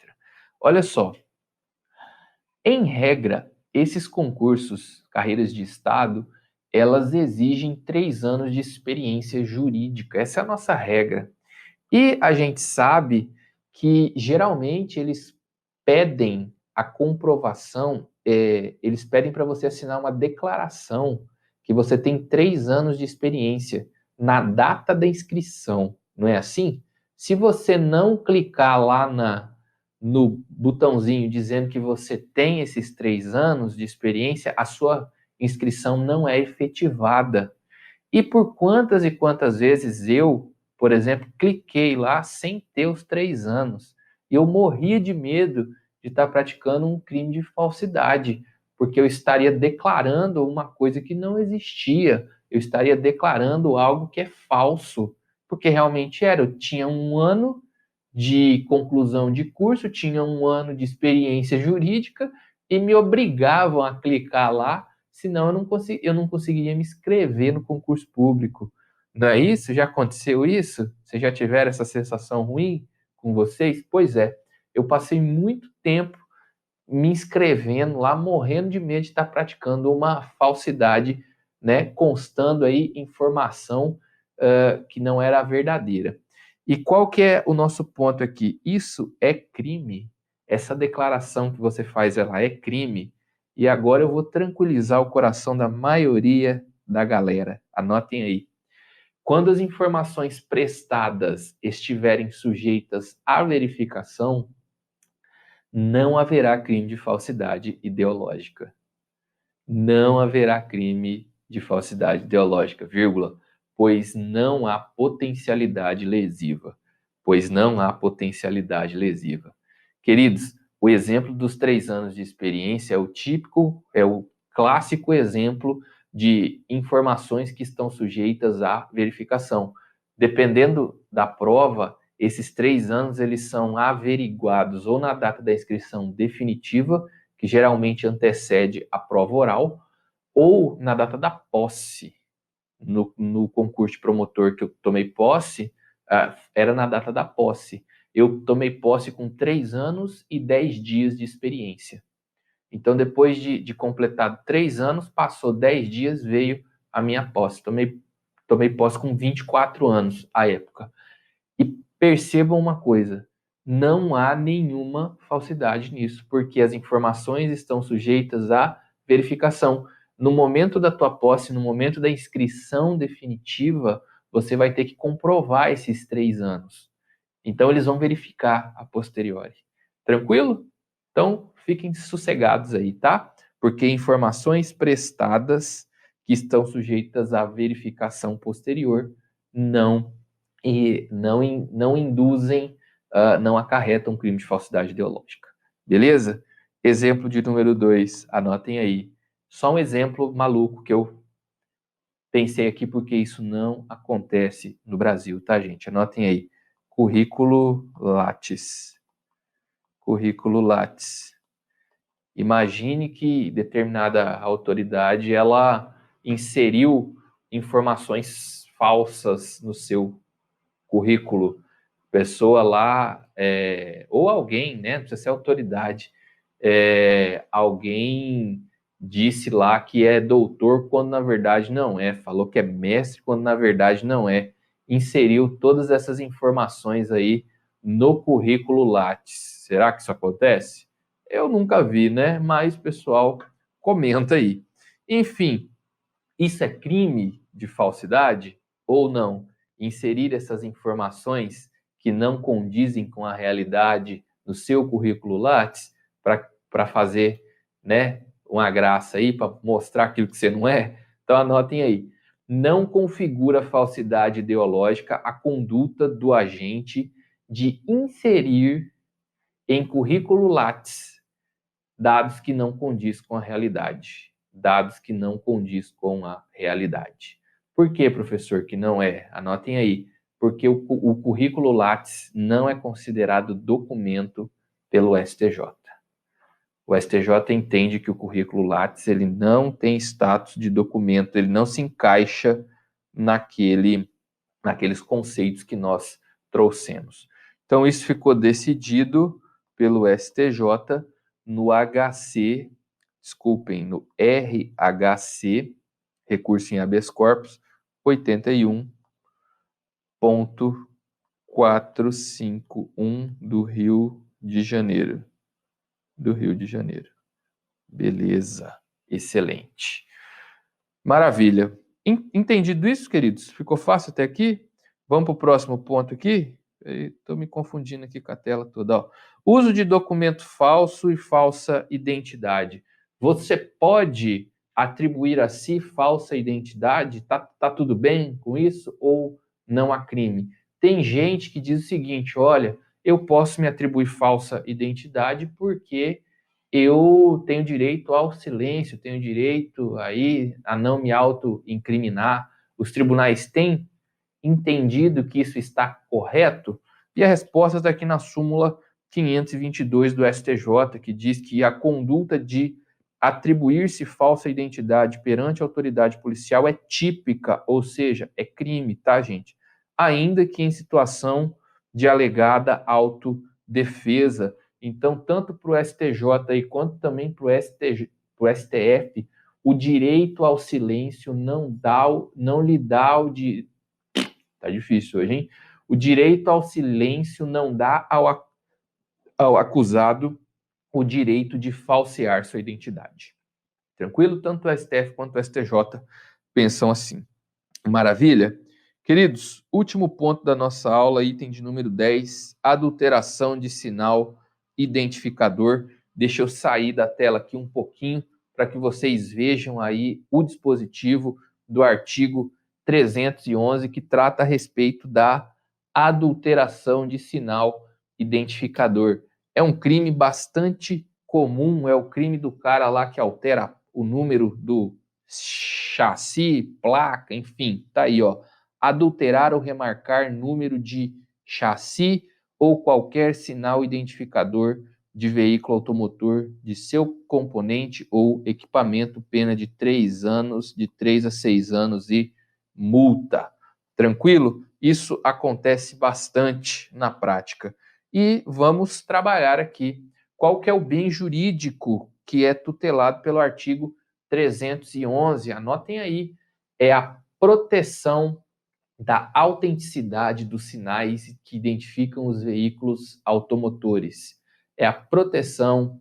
Olha só, em regra, esses concursos, carreiras de Estado, elas exigem 3 anos de experiência jurídica. Essa é a nossa regra. E a gente sabe que, geralmente, eles pedem a comprovação, eles pedem para você assinar uma declaração que você tem 3 anos de experiência na data da inscrição. Não é assim? Se você não clicar lá no botãozinho dizendo que você tem esses 3 anos de experiência, a sua inscrição não é efetivada. E por quantas e quantas vezes eu, por exemplo, cliquei lá sem ter os 3 anos. E eu morria de medo de estar praticando um crime de falsidade, porque eu estaria declarando uma coisa que não existia. Eu estaria declarando algo que é falso, porque realmente era. Eu tinha 1 ano de conclusão de curso, tinham 1 ano de experiência jurídica e me obrigavam a clicar lá, senão eu não conseguiria me inscrever no concurso público. Não é isso? Já aconteceu isso? Vocês já tiveram essa sensação ruim com vocês? Pois é, eu passei muito tempo me inscrevendo lá, morrendo de medo de estar praticando uma falsidade, né, constando aí informação que não era a verdadeira. E qual que é o nosso ponto aqui? Isso é crime. Essa declaração que você faz, ela é crime. E agora eu vou tranquilizar o coração da maioria da galera. Anotem aí. Quando as informações prestadas estiverem sujeitas à verificação, não haverá crime de falsidade ideológica. Não haverá crime de falsidade ideológica, vírgula, pois não há potencialidade lesiva. Pois não há potencialidade lesiva. Queridos, o exemplo dos 3 anos de experiência é o clássico exemplo de informações que estão sujeitas à verificação. Dependendo da prova, esses 3 anos eles são averiguados ou na data da inscrição definitiva, que geralmente antecede a prova oral, ou na data da posse. No concurso de promotor que eu tomei posse, era na data da posse. Eu tomei posse com 3 anos e 10 dias de experiência. Então, depois de completado 3 anos, passou 10 dias, veio a minha posse. Tomei posse com 24 anos, à época. E percebam uma coisa, não há nenhuma falsidade nisso, porque as informações estão sujeitas à verificação. No momento da tua posse, no momento da inscrição definitiva, você vai ter que comprovar esses 3 anos. Então, eles vão verificar a posteriori. Tranquilo? Então, fiquem sossegados aí, tá? Porque informações prestadas que estão sujeitas à verificação posterior não induzem, não acarretam crime de falsidade ideológica. Beleza? Exemplo de número 2, anotem aí. Só um exemplo maluco que eu pensei aqui porque isso não acontece no Brasil, tá, gente? Anotem aí. Currículo Lattes. Currículo Lattes. Imagine que determinada autoridade ela inseriu informações falsas no seu currículo. Pessoa lá, ou alguém, né? Não precisa ser autoridade. Alguém disse lá que é doutor quando na verdade não é. Falou que é mestre quando na verdade não é. Inseriu todas essas informações aí no currículo Lattes. Será que isso acontece? Eu nunca vi, né? Mas o pessoal comenta aí. Enfim, isso é crime de falsidade ou não? Inserir essas informações que não condizem com a realidade no seu currículo Lattes para fazer, né, uma graça aí, para mostrar aquilo que você não é? Então anotem aí. Não configura falsidade ideológica a conduta do agente de inserir em currículo Lattes dados que não condiz com a realidade. Dados que não condiz com a realidade. Por que, professor, que não é? Anotem aí. Porque o currículo Lattes não é considerado documento pelo STJ. O STJ entende que o currículo Lattes ele não tem status de documento, ele não se encaixa naqueles conceitos que nós trouxemos. Então, isso ficou decidido pelo STJ no RHC, recurso em habeas corpus, 81.451 do Rio de Janeiro. Beleza, excelente. Maravilha. Entendido isso, queridos? Ficou fácil até aqui? Vamos para o próximo ponto aqui? Estou me confundindo aqui com a tela toda. Ó. Uso de documento falso e falsa identidade. Você pode atribuir a si falsa identidade? Tá tudo bem com isso ou não há crime? Tem gente que diz o seguinte, olha, eu posso me atribuir falsa identidade porque eu tenho direito ao silêncio, tenho direito aí a não me auto-incriminar. Os tribunais têm entendido que isso está correto? E a resposta está aqui na súmula 522 do STJ, que diz que a conduta de atribuir-se falsa identidade perante a autoridade policial é típica, ou seja, é crime, tá, gente? Ainda que em situação de alegada autodefesa. Então, tanto para o STJ aí, quanto também para o STF, o direito ao silêncio não lhe dá o de... Tá difícil hoje, hein? O direito ao silêncio não dá ao acusado o direito de falsear sua identidade. Tranquilo? Tanto o STF quanto o STJ pensam assim. Maravilha? Queridos, último ponto da nossa aula, item de número 10, adulteração de sinal identificador. Deixa eu sair da tela aqui um pouquinho para que vocês vejam aí o dispositivo do artigo 311 que trata a respeito da adulteração de sinal identificador. É um crime bastante comum, é o crime do cara lá que altera o número do chassi, placa, enfim, tá aí, ó. Adulterar ou remarcar número de chassi ou qualquer sinal identificador de veículo automotor de seu componente ou equipamento, pena de 3 anos, de 3 a 6 anos e multa. Tranquilo? Isso acontece bastante na prática. E vamos trabalhar aqui qual que é o bem jurídico que é tutelado pelo artigo 311, anotem aí, é a proteção da autenticidade dos sinais que identificam os veículos automotores. É a proteção,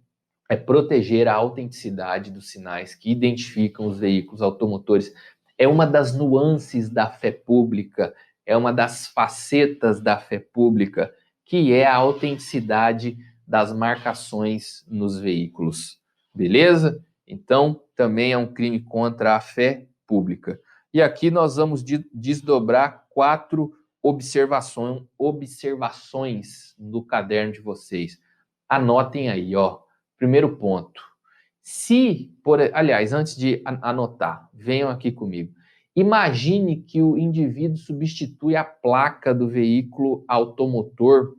é proteger a autenticidade dos sinais que identificam os veículos automotores. É uma das nuances da fé pública, é uma das facetas da fé pública, que é a autenticidade das marcações nos veículos. Beleza? Então, também é um crime contra a fé pública. E aqui nós vamos desdobrar 4 observações no caderno de vocês. Anotem aí, ó. Primeiro ponto. Aliás, antes de anotar, venham aqui comigo. Imagine que o indivíduo substitui a placa do veículo automotor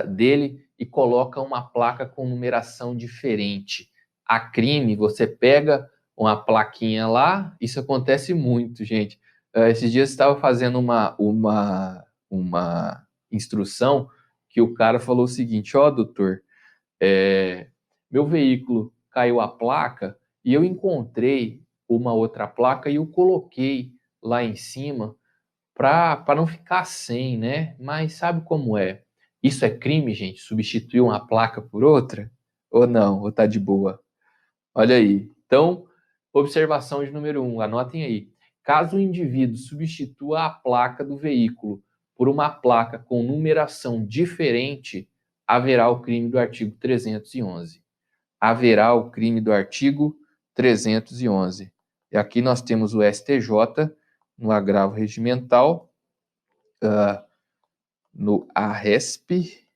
dele e coloca uma placa com numeração diferente. A crime, você pega uma plaquinha lá, isso acontece muito, gente. Esses dias eu estava fazendo uma instrução que o cara falou o seguinte, ó, doutor, meu veículo caiu a placa e eu encontrei uma outra placa e eu coloquei lá em cima para não ficar sem, né? Mas sabe como é? Isso é crime, gente? Substituir uma placa por outra? Ou não? Ou tá de boa? Olha aí. Então, observação de número 1, anotem aí. Caso o indivíduo substitua a placa do veículo por uma placa com numeração diferente, haverá o crime do artigo 311. Haverá o crime do artigo 311. E aqui nós temos o STJ no agravo regimental, no ARESP,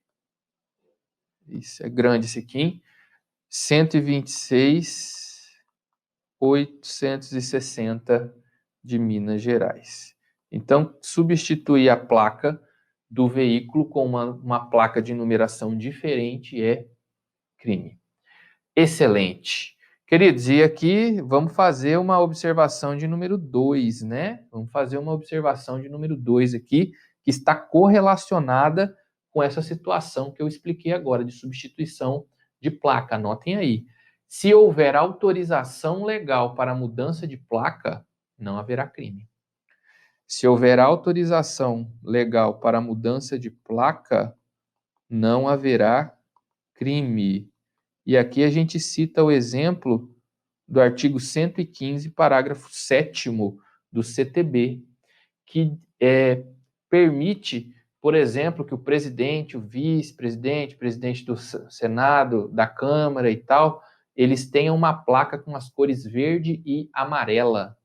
isso é grande esse aqui, hein? 126.860 de Minas Gerais. Então, substituir a placa do veículo com uma placa de numeração diferente é crime. Excelente. Queridos, e aqui vamos fazer uma observação de número 2, né? Vamos fazer uma observação de número 2 aqui, que está correlacionada com essa situação que eu expliquei agora, de substituição de placa. Anotem aí. Se houver autorização legal para mudança de placa, não haverá crime. Se houver autorização legal para mudança de placa, não haverá crime. E aqui a gente cita o exemplo do artigo 115, parágrafo 7º do CTB, que permite, por exemplo, que o presidente, o vice-presidente, presidente do Senado, da Câmara e tal, eles tenham uma placa com as cores verde e amarela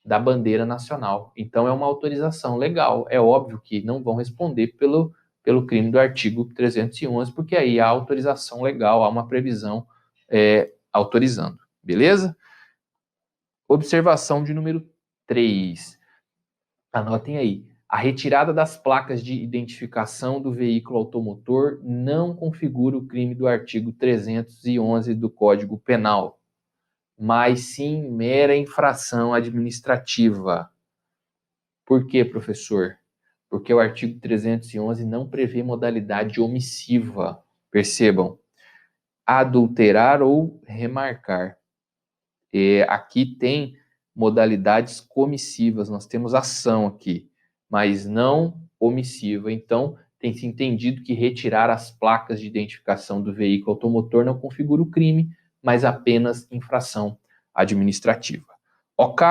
da bandeira nacional. Então é uma autorização legal. É óbvio que não vão responder pelo crime do artigo 311, porque aí há autorização legal, há uma previsão autorizando. Beleza? Observação de número 3. Anotem aí. A retirada das placas de identificação do veículo automotor não configura o crime do artigo 311 do Código Penal, mas sim mera infração administrativa. Por quê, professor? Porque o artigo 311 não prevê modalidade omissiva. Percebam, adulterar ou remarcar. Aqui tem modalidades comissivas, nós temos ação aqui, mas não omissiva. Então, tem se entendido que retirar as placas de identificação do veículo automotor não configura o crime, mas apenas infração administrativa. Ok?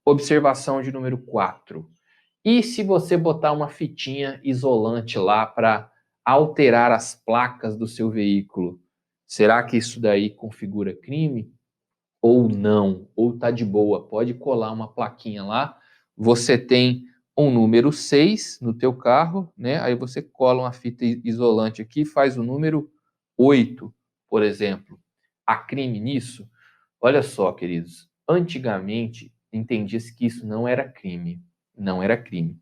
Observação de número 4. E se você botar uma fitinha isolante lá para alterar as placas do seu veículo, será que isso daí configura crime? Ou não? Ou tá de boa? Pode colar uma plaquinha lá. Você tem um número 6 no teu carro, né? Aí você cola uma fita isolante aqui, faz o número 8, por exemplo. Há crime nisso? Olha só, queridos. Antigamente, entendia-se que isso não era crime. Não era crime.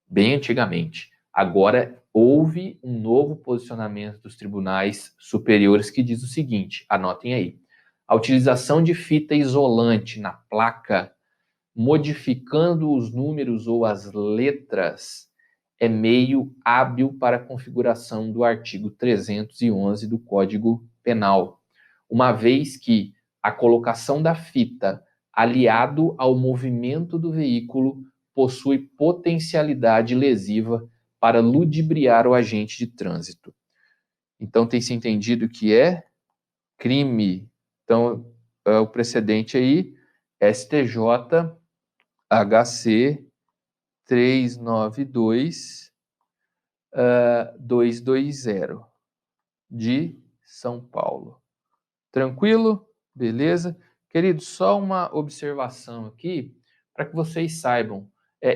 Bem antigamente. Agora, houve um novo posicionamento dos tribunais superiores que diz o seguinte, anotem aí. A utilização de fita isolante na placa, modificando os números ou as letras, é meio hábil para a configuração do artigo 311 do Código Penal, uma vez que a colocação da fita, aliado ao movimento do veículo, possui potencialidade lesiva para ludibriar o agente de trânsito. Então, tem se entendido que é crime. Então, o precedente aí, STJ HC 392 220 de São Paulo. Tranquilo? Beleza? Queridos, só uma observação aqui para que vocês saibam.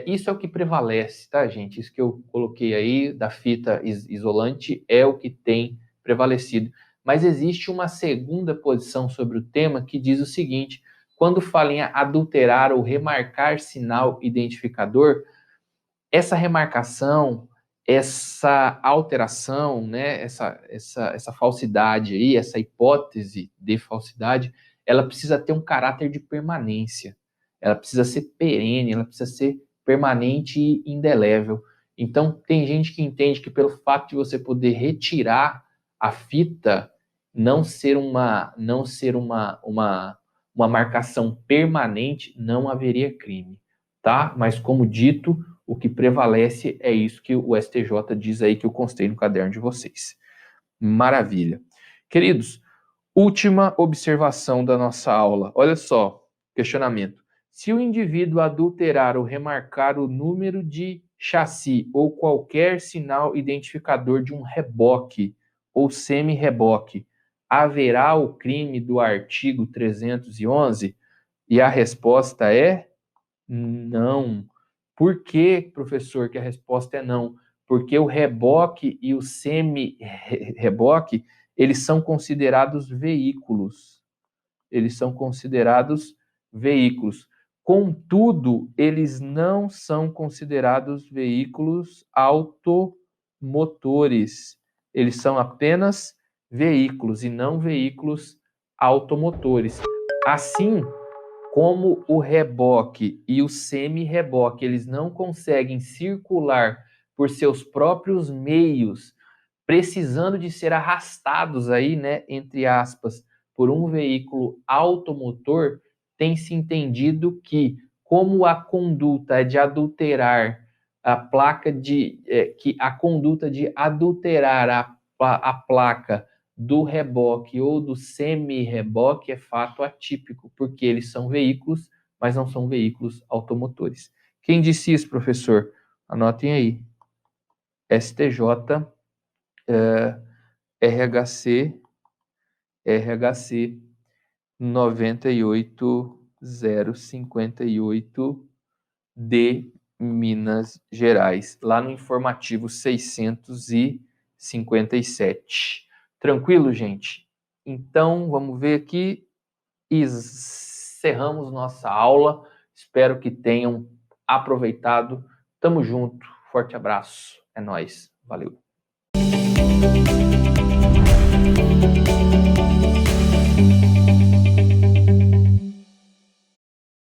Isso é o que prevalece, tá, gente? Isso que eu coloquei aí da fita isolante é o que tem prevalecido. Mas existe uma segunda posição sobre o tema que diz o seguinte: quando fala em adulterar ou remarcar sinal identificador, essa remarcação, essa alteração, né, essa falsidade aí, essa hipótese de falsidade, ela precisa ter um caráter de permanência. Ela precisa ser perene, ela precisa ser permanente e indelével. Então, tem gente que entende que pelo fato de você poder retirar a fita, não ser uma marcação permanente, não haveria crime, tá? Mas como dito, o que prevalece é isso que o STJ diz aí que eu constei no caderno de vocês. Maravilha. Queridos, última observação da nossa aula. Olha só, questionamento. Se o indivíduo adulterar ou remarcar o número de chassi ou qualquer sinal identificador de um reboque ou semi-reboque, haverá o crime do artigo 311? E a resposta é não. Por que, professor, que a resposta é não? Porque o reboque e o semi-reboque, eles são considerados veículos. Eles são considerados veículos. Contudo, eles não são considerados veículos automotores. Eles são apenas veículos e não veículos automotores. Assim, como o reboque e o semi-reboque, eles não conseguem circular por seus próprios meios, precisando de ser arrastados aí, né, entre aspas, por um veículo automotor, tem se entendido que, como a conduta de adulterar a placa que a conduta de adulterar a placa do reboque ou do semi-reboque é fato atípico, porque eles são veículos, mas não são veículos automotores. Quem disse isso, professor? Anotem aí. STJ, RHC 98058 de Minas Gerais, lá no informativo 657. Tranquilo, gente? Então, vamos ver aqui. Encerramos nossa aula. Espero que tenham aproveitado Tamo junto, forte abraço, é nóis, valeu.